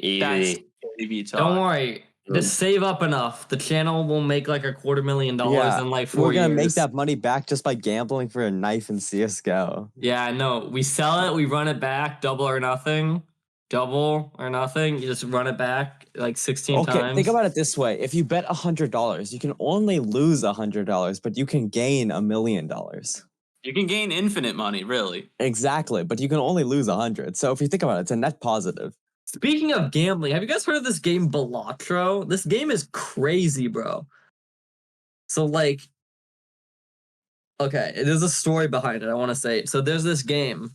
easy. baby talk. Don't worry. Just save up enough. The channel will make like $250,000 Yeah, in like 4 We're years. gonna make that money back just by gambling for a knife in CS:GO. Yeah, no. We sell it, we run it back, double or nothing. Double or nothing. You just run it back like 16 Okay, times. think about it this way: if you bet $100, you can only lose $100, but you can gain $1 million. You can gain infinite money, really. Exactly, but you can only lose 100. So if you think about it, it's a net positive. Speaking of gambling, have you guys heard of this game Balatro? This game is crazy, bro. So like, okay, there's a story behind it. I want to say. So there's this game,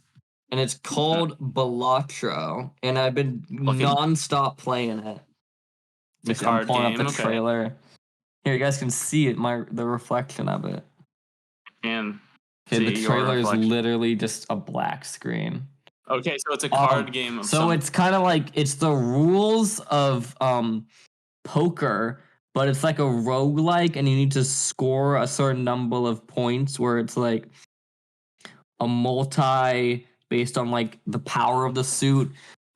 and it's called Balatro, and I've been nonstop playing it. The I'm card pulling game. up the Okay. trailer. Here, you guys can see it. The reflection of it. And Okay, the see your trailer is reflection. literally just a black screen. Okay, so it's a card game. Of So some- it's kind of like it's the rules of poker, but it's like a roguelike, and you need to score a certain number of points where it's like a multi based on like the power of the suit,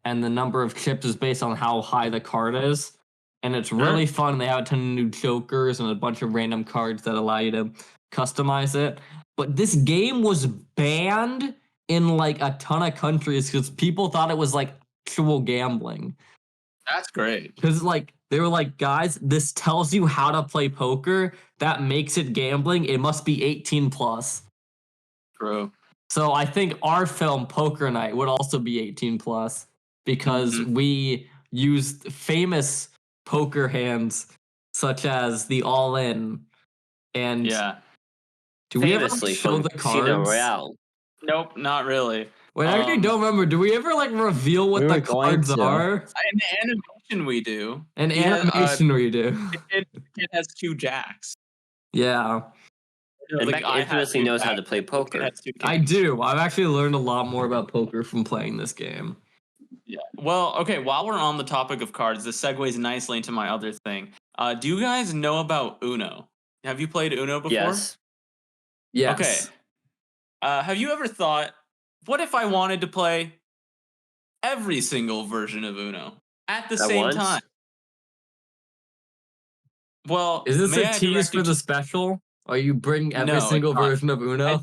and the number of chips is based on how high the card is. and it's really fun. They have a ton of new jokers and a bunch of random cards that allow you to customize it. But this game was banned in like a ton of countries because people thought it was like actual gambling. That's great. Because like they were like, guys, this tells you how to play poker. That makes it gambling. It must be 18 plus. True. So I think our film Poker Night would also be 18 plus because we used famous poker hands such as the All In. And do we ever Famously show from the Casino cards? Royale. Nope, not really. Wait, I actually don't remember. Do we ever like reveal what We the were going cards to. are? In the animation we do. An He has, animation we do. It has 2 jacks. Yeah. And Like, Beck I have infamously 2 knows how to jacks. play It poker. has 2 I kings. do. I've actually learned a lot more about poker from playing this game. Yeah. Well, okay, while we're on the topic of cards, this segues nicely into my other thing. Do you guys know about Uno? Have you played Uno before? Yes. Yes. Okay. Have you ever thought, what if I wanted to play every single version of Uno at the At same once? time? Well, Is this may a I tease direct you for the to- special? Or you bring every No, it's single not. version of Uno?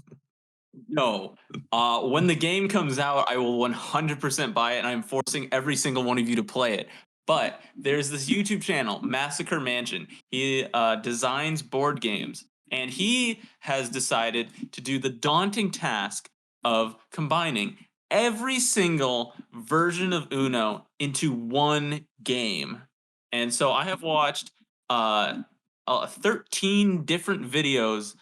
No. When the game comes out, I will 100% buy it, and I'm forcing every single one of you to play it. But there's this YouTube channel, Massacre Mansion. He designs board games, and he has decided to do the daunting task of combining every single version of Uno into one game. And so I have watched 13 different videos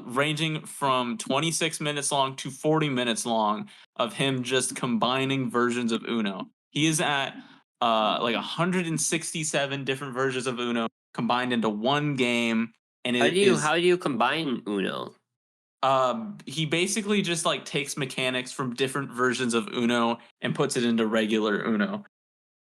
ranging from 26 minutes long to 40 minutes long of him just combining versions of Uno. He is at like 167 different versions of Uno combined into one game, and How do you combine Uno? he basically just like takes mechanics from different versions of Uno and puts it into regular Uno.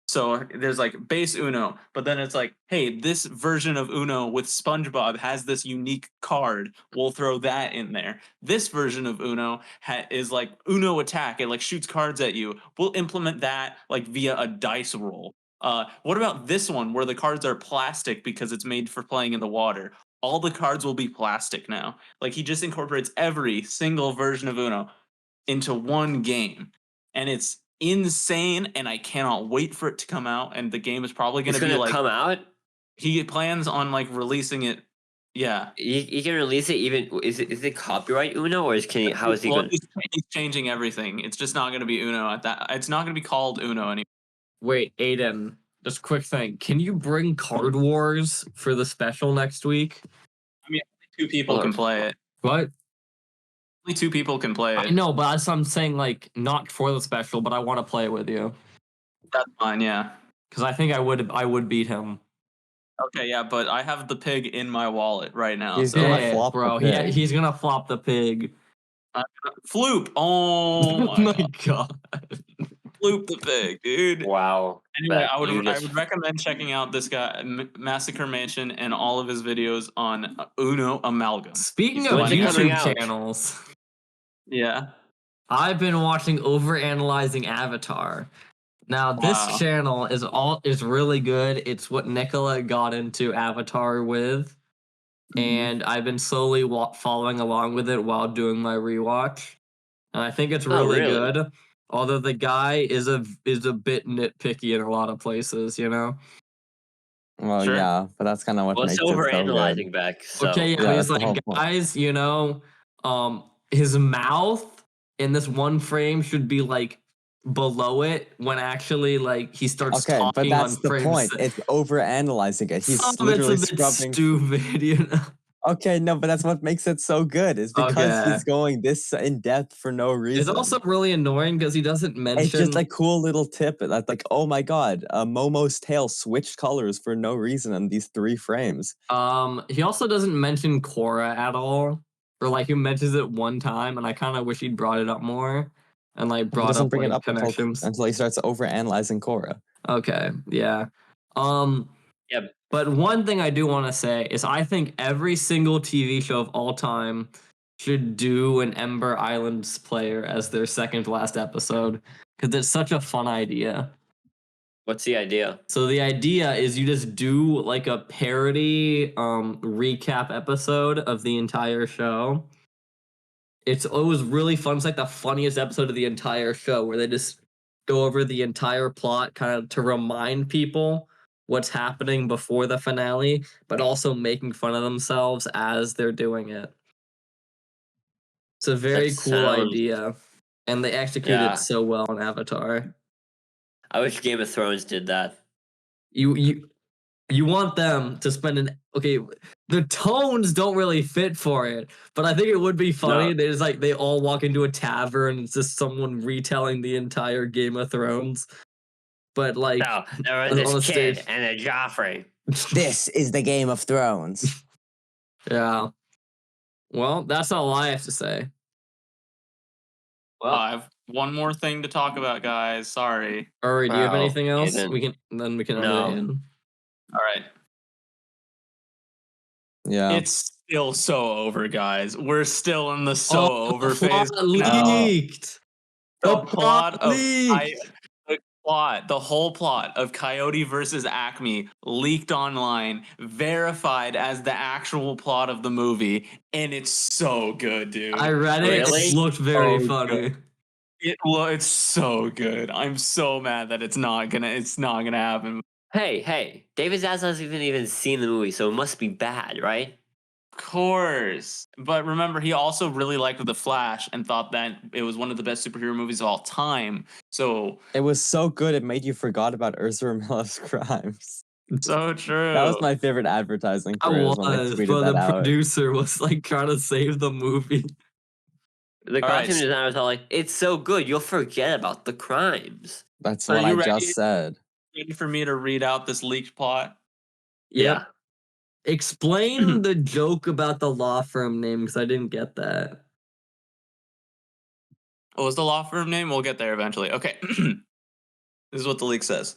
So there's like base Uno, but then it's like, hey, this version of Uno with SpongeBob has this unique card. We'll throw that in there. This version of Uno is like Uno attack. It like shoots cards at you. We'll implement that like via a dice roll. What about this one where the cards are plastic because it's made for playing in the water? All the cards will be plastic now. Like he just incorporates every single version of Uno into one game, and it's insane, and I cannot wait for it to come out. And the game is probably going It's to be gonna like come out. he plans on like releasing it. Yeah, You can release it even. Is it copyright Uno or how is he well, going? he's changing everything. It's just not going to be Uno at that. It's not going to be called Uno anymore. Wait, Aiden, just quick thing. Can you bring Card Wars for the special next week? I mean, only 2 people can play it. What? Only 2 people can play it. I know, but that's what I'm saying, like, not for the special, but I want to play it with you. That's fine. Yeah. Because I think I would beat him. Okay. Yeah, but I have the pig in my wallet right now. He's so gonna Yeah, flop bro. the pig. He's gonna flop the pig. Floop. Oh Oh my god. Floop the pig, dude. Wow. Anyway, Beck, I you would just- recommend checking out this guy, Massacre Mansion, and all of his videos on Uno Amalgam. Speaking He's of When's it coming YouTube out? channels, Yeah. I've been watching Overanalyzing Avatar. Now, this Wow. channel is really good. It's what Nicola got into Avatar with, and I've been slowly following along with it while doing my rewatch. And I think it's really really? good. Although the guy is a bit nitpicky in a lot of places, you know. Well, Sure. yeah, but that's kind of what Well, makes it's it so good. overanalyzing Beck. So. Okay, yeah, Yeah, but that's he's the whole like, point. guys, you know, his mouth in this one frame should be like below it when actually like he starts Okay, but talking that's on the frame point. six. It's over analyzing it. He's Some of it's literally a bit scrubbing. stupid, you know. Okay, no, but that's what makes it so good. Is because Okay. he's going this in depth for no reason. It's also really annoying because he doesn't mention. It's just a cool little tip. That's like, oh my god, Momo's tail switched colors for no reason in these 3 frames. He also doesn't mention Korra at all, or like he mentions it one time, and I kind of wish he'd brought it up more and like He brought doesn't up bring like it up connections. until he starts over analyzing Korra. Okay, yeah. Yeah. But one thing I do want to say is I think every single TV show of all time should do an Ember Islands player as their second to last episode because it's such a fun idea. What's the idea? So the idea is you just do like a parody recap episode of the entire show. It was really fun. It's like the funniest episode of the entire show where they just go over the entire plot kind of to remind people what's happening before the finale, but also making fun of themselves as they're doing it. It's a very cool idea, and they execute it so well in Avatar. I wish Game of Thrones did that. You want them to spend the tones don't really fit for it, but I think it would be funny. No. There's like they all walk into a tavern and it's just someone retelling the entire Game of Thrones. But like No, there was this kid and a Joffrey. This is the Game of Thrones. Yeah. Well, that's all I have to say. Well, I have one more thing to talk about, guys. Sorry. Uri, do you have anything else? Aiden. We can No. end. All right. Yeah. It's still so over, guys. We're still in the over phase. Leaked. The plot of the whole plot of Coyote versus Acme leaked online, verified as the actual plot of the movie, and it's so good, dude. I read it. Really? It looked very So funny. good. It's so good. I'm so mad that it's not gonna happen. Hey, David Zaslav hasn't even seen the movie, so it must be bad, right? Of course. But remember, he also really liked The Flash and thought that it was one of the best superhero movies of all time. So It was so good it made you forgot about Ursula Miller's crimes. so true. That was my favorite advertising I phrase when they was, tweeted but that the out. producer was like trying to save the movie. The All right, costume designers are like, it's so good, you'll forget about the crimes. That's Are what I you ready? just said. Ready for me to read out this leaked plot? Yeah. Explain the joke about the law firm name because I didn't get that. What was the law firm name? We'll get there eventually. Okay. This is what the leak says.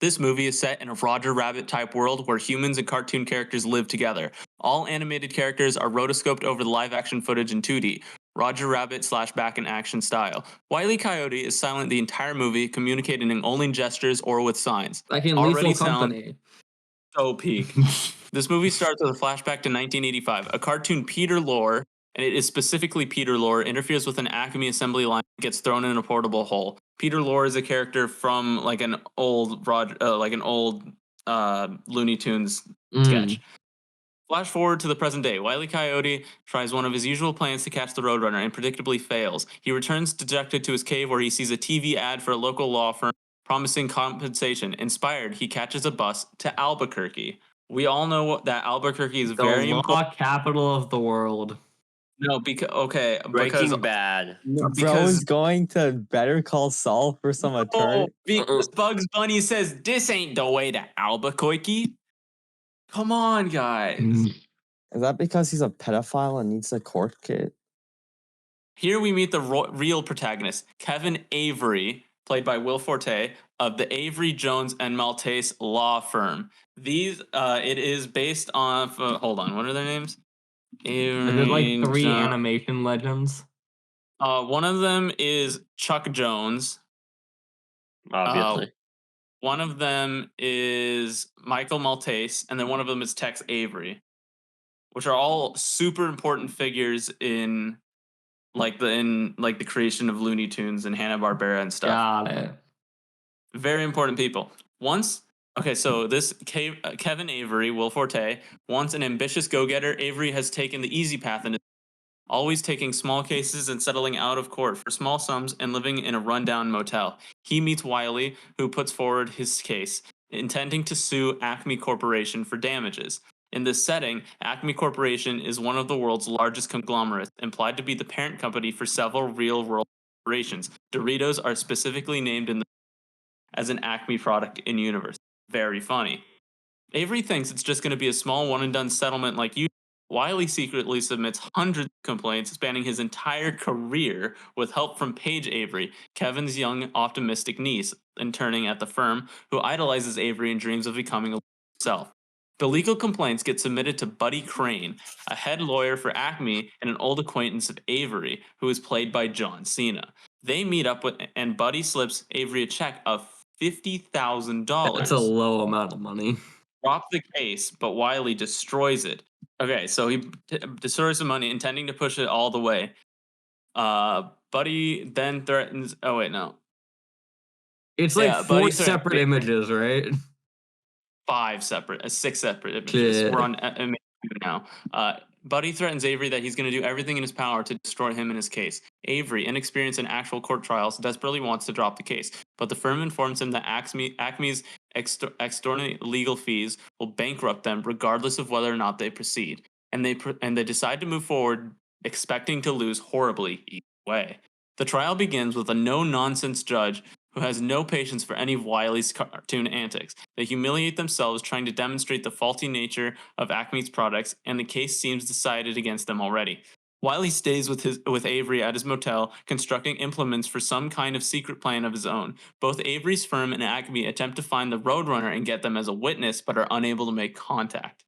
This movie is set in a Roger Rabbit type world where humans and cartoon characters live together. All animated characters are rotoscoped over the live action footage in 2D. Roger Rabbit / back in action style. Wile E. Coyote is silent the entire movie, communicating in only gestures or with signs. Like in Already Lethal Company. So peak. This movie starts with a flashback to 1985. A cartoon Peter Lorre, and it is specifically Peter Lorre, interferes with an Acme assembly line and gets thrown in a portable hole. Peter Lorre is a character from like an old Looney Tunes sketch. Flash forward to the present day. Wile E. Coyote tries one of his usual plans to catch the Roadrunner and predictably fails. He returns dejected to his cave where he sees a TV ad for a local law firm promising compensation. Inspired, he catches a bus to Albuquerque. We all know that Albuquerque is very The law important. capital of the world. No, because Breaking Bad. Bro is going to Better Call Saul for some attorney. Because Bugs Bunny says this ain't the way to Albuquerque. Come on, guys. Is that because he's a pedophile and needs a court kit? Here we meet the real protagonist, Kevin Avery, played by Will Forte, of the Avery, Jones, and Maltese law firm. It is based off. Hold on, what are their names? There's like 3 animation legends. One of them is Chuck Jones. Obviously. One of them is Michael Maltese, and then one of them is Tex Avery, which are all super important figures in the creation of Looney Tunes and Hanna-Barbera and stuff. Got it. Very important people. So this Kevin Avery, Will Forte, once an ambitious go-getter, Avery has taken the easy path and is always taking small cases and settling out of court for small sums and living in a rundown motel. He meets Wiley, who puts forward his case, intending to sue Acme Corporation for damages. In this setting, Acme Corporation is one of the world's largest conglomerates, implied to be the parent company for several real-world corporations. Doritos are specifically named as an Acme product in universe. Very funny. Avery thinks it's just going to be a small one-and-done settlement like you. Wiley secretly submits hundreds of complaints spanning his entire career with help from Paige Avery, Kevin's young, optimistic niece, interning at the firm, who idolizes Avery and dreams of becoming a lawyer herself. The legal complaints get submitted to Buddy Crane, a head lawyer for Acme and an old acquaintance of Avery, who is played by John Cena. They meet up with, and Buddy slips Avery a check of $50,000. That's a low amount of money. Drop the case, but Wiley destroys it. Okay, so he destroys the money, intending to push it all the way. Buddy then threatens. Oh wait, no. It's like Yeah, 4 Buddy separate images, right? 6 separate images. Shit. We're on image 2 now. Buddy threatens Avery that he's going to do everything in his power to destroy him and his case. Avery, inexperienced in actual court trials, desperately wants to drop the case, but the firm informs him that Acme's extortionate legal fees will bankrupt them regardless of whether or not they proceed, and they decide to move forward, expecting to lose horribly either way. The trial begins with a no-nonsense judge who has no patience for any of Wiley's cartoon antics. They humiliate themselves trying to demonstrate the faulty nature of Acme's products, and the case seems decided against them already. Wiley stays with Avery at his motel, constructing implements for some kind of secret plan of his own. Both Avery's firm and Acme attempt to find the Roadrunner and get them as a witness, but are unable to make contact.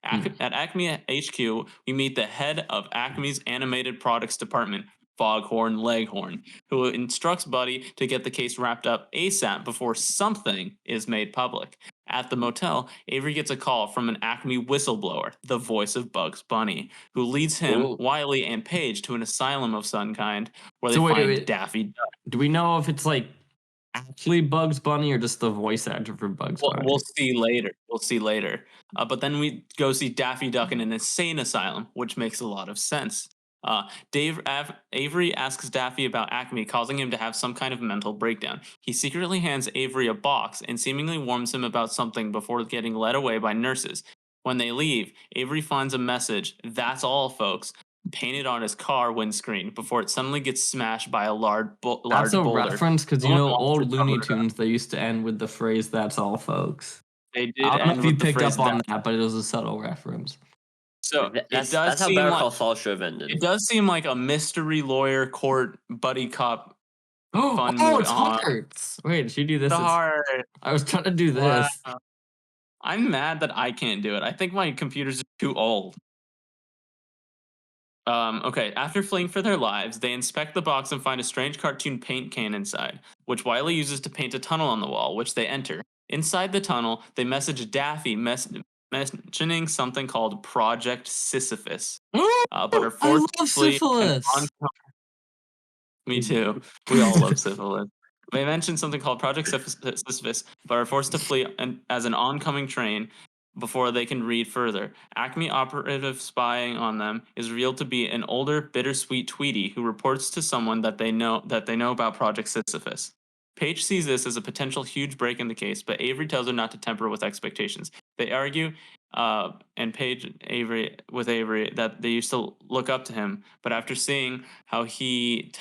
At Acme HQ, we meet the head of Acme's animated products department, Foghorn Leghorn, who instructs Buddy to get the case wrapped up ASAP before something is made public. At the motel, Avery gets a call from an Acme whistleblower, the voice of Bugs Bunny, who leads him, Wiley, and Paige to an asylum of some kind where they find Daffy Duck. Do we know if it's like actually Bugs Bunny or just the voice actor for Bugs Bunny? We'll see later. But then we go see Daffy Duck in an insane asylum, which makes a lot of sense. Avery asks Daffy about Acme, causing him to have some kind of mental breakdown. He secretly hands Avery a box and seemingly warns him about something before getting led away by nurses. When they leave, Avery finds a message, "That's all, folks," painted on his car windscreen before it suddenly gets smashed by a large boulder. That's a reference because old Looney Tunes, they used to end with the phrase "That's all, folks." They did. I don't know if you picked up on that, but it was a subtle reference. So that's how Better Call Saul should have ended. It does seem like a mystery lawyer court buddy cop fun movie. Oh, it's Hearts. Wait, did she do this? Heart. I was trying to do this. Wow. I'm mad that I can't do it. I think my computer's too old. Okay, after fleeing for their lives, they inspect the box and find a strange cartoon paint can inside, which Wiley uses to paint a tunnel on the wall, which they enter. Inside the tunnel, they message Daffy mentioning something called Project Sisyphus. But are forced to flee. Me too. We all love syphilis. They mention something called Project Sisyphus, but are forced to flee as an oncoming train before they can read further. Acme operative spying on them is revealed to be an older, bittersweet Tweety who reports to someone that they know about Project Sisyphus. Paige sees this as a potential huge break in the case, but Avery tells her not to temper with expectations. They argue, and Paige Avery that they used to look up to him, but after seeing how he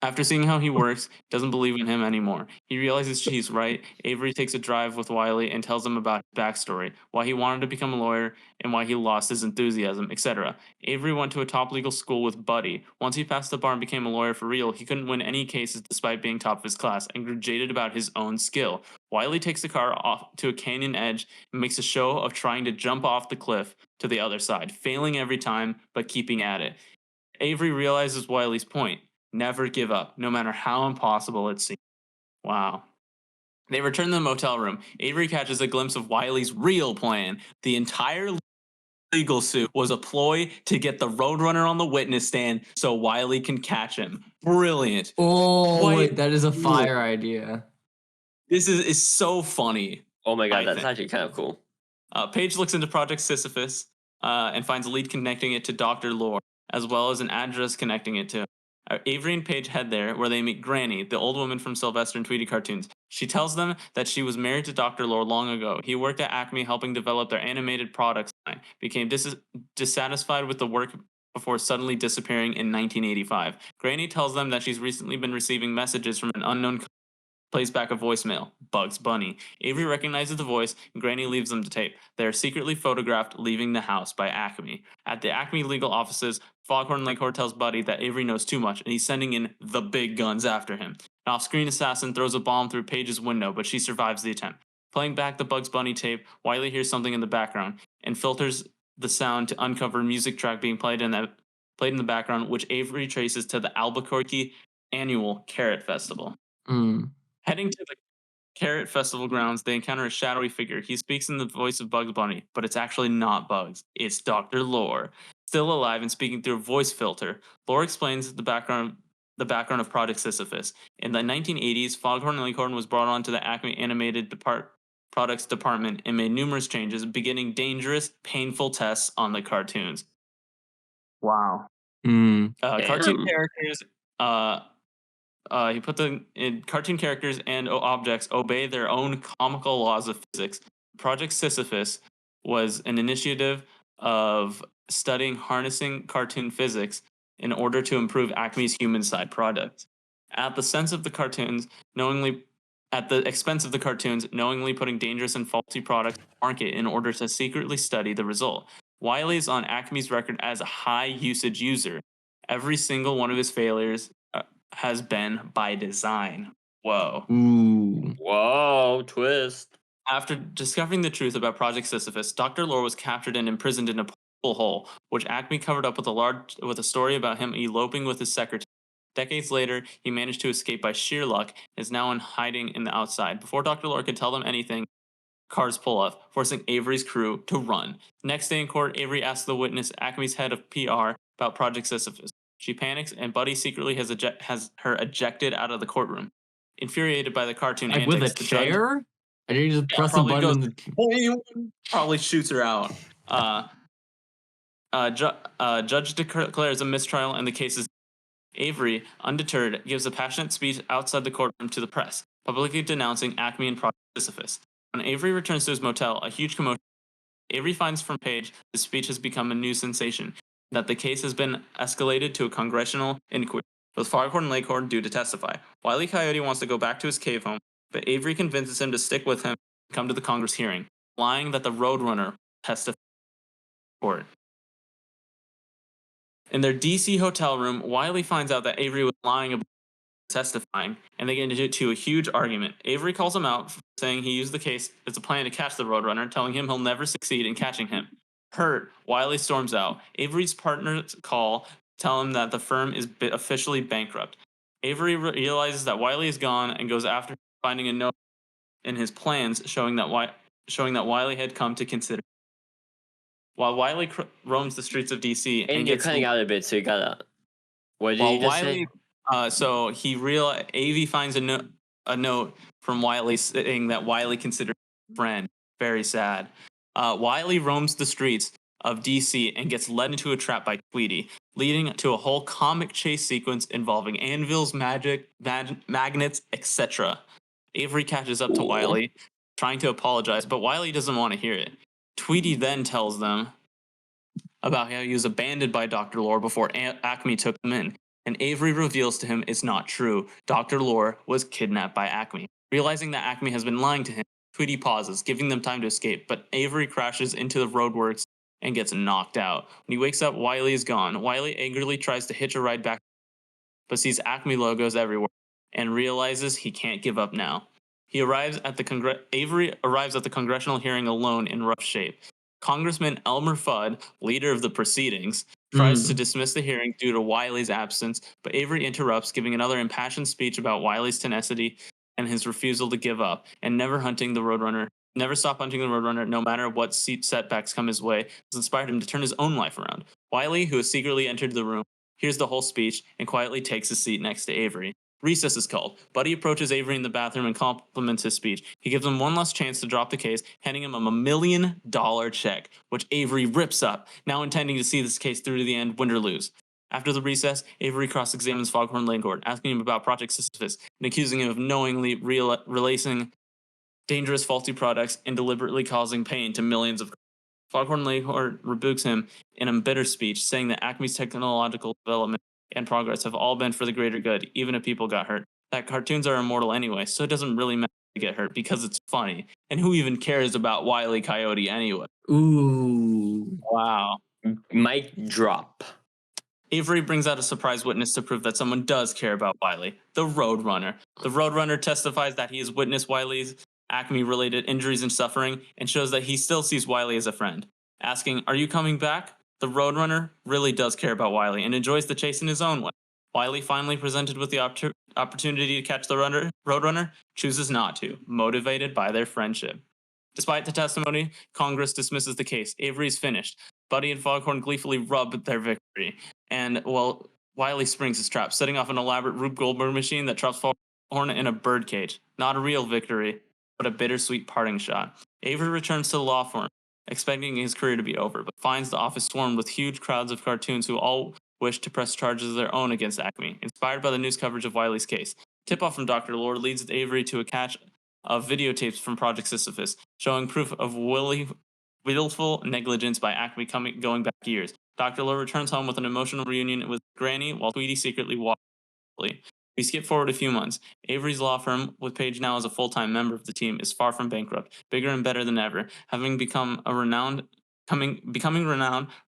after seeing how he works, doesn't believe in him anymore. He realizes she's right. Avery takes a drive with Wiley and tells him about his backstory, why he wanted to become a lawyer, and why he lost his enthusiasm, etc. Avery went to a top legal school with Buddy. Once he passed the bar and became a lawyer for real, he couldn't win any cases despite being top of his class, and grew jaded about his own skill. Wiley takes the car off to a canyon edge and makes a show of trying to jump off the cliff to the other side, failing every time, but keeping at it. Avery realizes Wiley's point. Never give up, no matter how impossible it seems. Wow. They return to the motel room. Avery catches a glimpse of Wiley's real plan. The entire legal suit was a ploy to get the Roadrunner on the witness stand so Wiley can catch him. Brilliant. Oh, wait, that is a fire idea. This is so funny. Oh my god, that's actually kind of cool. Paige looks into Project Sisyphus and finds a lead connecting it to Dr. Lore, as well as an address connecting it to. Avery and Paige head there, where they meet Granny, the old woman from Sylvester and Tweety cartoons. She tells them that she was married to Dr. Lore long ago. He worked at Acme helping develop their animated products line, became dissatisfied with the work before suddenly disappearing in 1985. Granny tells them that she's recently been receiving messages from an unknown plays back a voicemail, Bugs Bunny. Avery recognizes the voice, and Granny leaves them to tape. They are secretly photographed leaving the house by Acme. At the Acme legal offices, Foghorn Leghorn tells Buddy that Avery knows too much, and he's sending in the big guns after him. An off-screen assassin throws a bomb through Paige's window, but she survives the attempt. Playing back the Bugs Bunny tape, Wiley hears something in the background and filters the sound to uncover a music track being played in the background, which Avery traces to the Albuquerque annual Carrot Festival. Heading to the Carrot Festival grounds, they encounter a shadowy figure. He speaks in the voice of Bugs Bunny, but it's actually not Bugs. It's Dr. Lore, still alive and speaking through a voice filter. Lore explains the background of Project Sisyphus. In the 1980s, Foghorn Leghorn was brought onto the Acme Animated Products Department and made numerous changes, beginning dangerous, painful tests on the cartoons. Wow. Cartoon characters. He put cartoon characters and objects obey their own comical laws of physics. Project Sisyphus was an initiative of studying harnessing cartoon physics in order to improve Acme's human side products. At the expense of the cartoons, knowingly putting dangerous and faulty products to market in order to secretly study the result. Wiley is on Acme's record as a high usage user. Every single one of his failures has been by design. Whoa. Ooh. Whoa, twist. After discovering the truth about Project Sisyphus, Dr. Lore was captured and imprisoned in a hole, which Acme covered up with a story about him eloping with his secretary. Decades later, he managed to escape by sheer luck and is now in hiding in the outside. Before Dr. Lore could tell them anything, cars pull up, forcing Avery's crew to run. Next day in court, Avery asks the witness, Acme's head of PR, about Project Sisyphus. She panics, and Buddy secretly has her ejected out of the courtroom. Infuriated by the cartoon Like antics, with a chair? I didn't just press a button. Probably shoots her out. Judge declares a mistrial, and the case is. Avery, undeterred, gives a passionate speech outside the courtroom to the press, publicly denouncing Acme and Project Sisyphus. When Avery returns to his motel, a huge commotion. Avery finds from Page the speech has become a new sensation, that the case has been escalated to a congressional inquiry, with Foghorn Leghorn due to testify. Wile E. Coyote wants to go back to his cave home, but Avery convinces him to stick with him and come to the Congress hearing, lying that the Roadrunner testified in court. In their DC hotel room, Wiley finds out that Avery was lying about testifying, and they get into a huge argument. Avery calls him out, saying he used the case as a plan to catch the Roadrunner, telling him he'll never succeed in catching him. Hurt, Wiley storms out. Avery's partners tell him that the firm is officially bankrupt. Avery realizes that Wiley is gone and goes after finding a note in his plans showing that Wiley had come to consider. While Wiley roams the streets of DC And you're cutting out a bit, so you gotta. What did you just say? So Avy finds a note from Wiley saying that Wiley considers a friend. Very sad. Wiley roams the streets of DC and gets led into a trap by Tweety, leading to a whole comic chase sequence involving anvils, magic, magnets, etc. Avery catches up to Wiley, trying to apologize, but Wiley doesn't want to hear it. Tweety then tells them about how he was abandoned by Dr. Lore before Acme took him in, and Avery reveals to him it's not true. Dr. Lore was kidnapped by Acme. Realizing that Acme has been lying to him, Tweety pauses, giving them time to escape, but Avery crashes into the roadworks and gets knocked out. When he wakes up, Wiley is gone. Wiley angrily tries to hitch a ride back, but sees Acme logos everywhere and realizes he can't give up now. Avery arrives at the congressional hearing alone in rough shape. Congressman Elmer Fudd, leader of the proceedings, tries to dismiss the hearing due to Wiley's absence, but Avery interrupts, giving another impassioned speech about Wiley's tenacity and his refusal to give up and never stop hunting the Roadrunner no matter what setbacks come his way, has inspired him to turn his own life around. Wiley, who has secretly entered the room, hears the whole speech and quietly takes his seat next to Avery. Recess is called. Buddy approaches Avery in the bathroom and compliments his speech. He gives him one last chance to drop the case, handing him a $1 million check, which Avery rips up, now intending to see this case through to the end, win or lose. After the recess, Avery cross-examines Foghorn Leghorn, asking him about Project Sisyphus and accusing him of knowingly releasing dangerous faulty products and deliberately causing pain to millions of. Foghorn Leghorn rebukes him in a bitter speech, saying that Acme's technological development and progress have all been for the greater good, even if people got hurt. That cartoons are immortal anyway, so it doesn't really matter to get hurt because it's funny. And who even cares about Wile E. Coyote anyway? Ooh. Wow. Mic drop. Avery brings out a surprise witness to prove that someone does care about Wiley, the Roadrunner. The Roadrunner testifies that he has witnessed Wiley's Acme-related injuries and suffering and shows that he still sees Wiley as a friend. asking, "Are you coming back?" The Roadrunner really does care about Wiley and enjoys the chase in his own way. Wiley, finally presented with the opportunity to catch the Roadrunner, chooses not to, motivated by their friendship. Despite the testimony, Congress dismisses the case. Avery's finished. Buddy and Foghorn gleefully rub their victory. And, well, Wiley springs his trap, setting off an elaborate Rube Goldberg machine that traps Foghorn in a birdcage. Not a real victory, but a bittersweet parting shot. Avery returns to the law firm, expecting his career to be over, but finds the office swarmed with huge crowds of cartoons who all wish to press charges of their own against Acme, inspired by the news coverage of Wiley's case. Tip-off from Dr. Lord leads Avery to a cache of videotapes from Project Sisyphus, showing proof of willful negligence by Acme going back years. Dr. Lord returns home with an emotional reunion with Granny, while Tweety secretly watches. We skip forward a few months. Avery's law firm, with Paige now as a full-time member of the team, is far from bankrupt, bigger and better than ever, having becoming renowned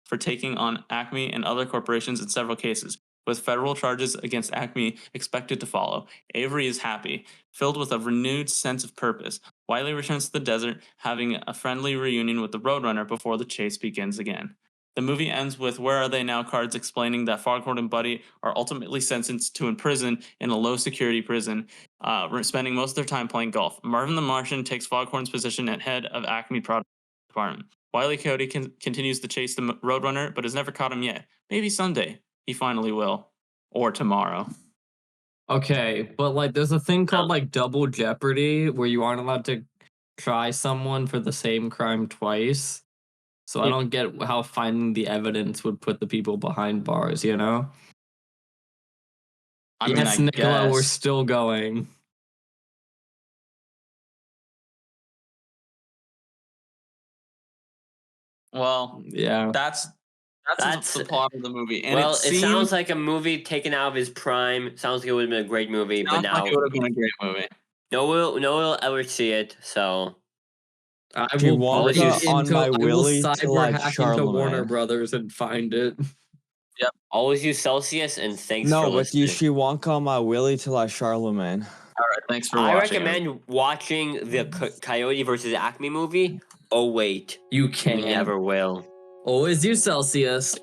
for taking on Acme and other corporations in several cases, with federal charges against Acme expected to follow. Avery is happy, filled with a renewed sense of purpose. Wiley returns to the desert, having a friendly reunion with the Roadrunner before the chase begins again. The movie ends with "Where Are They Now" cards explaining that Foghorn and Buddy are ultimately sentenced to imprison in a low-security prison, spending most of their time playing golf. Marvin the Martian takes Foghorn's position at head of Acme Product Department. Wile E. Coyote continues to chase the Roadrunner, but has never caught him yet. Maybe someday he finally will. Or tomorrow. Okay, but like there's a thing called like double jeopardy where you aren't allowed to try someone for the same crime twice. So I don't get how finding the evidence would put the people behind bars, you know? Yes, Nicola, we're still going. Well, yeah, that's the plot of the movie. And well, it sounds like a movie taken out of his prime. Sounds like it would have been a great movie, but now like it would have been a great movie. No one will ever see it. So I will walk on my willy till I into Warner Brothers and find it. Yep. Always use Celsius, and thanks for No, with listening. you, she wonk on my willy till I Charlemagne. All right, thanks for watching. I recommend watching the Coyote versus Acme movie. Oh wait, you can. You never will. Always use Celsius.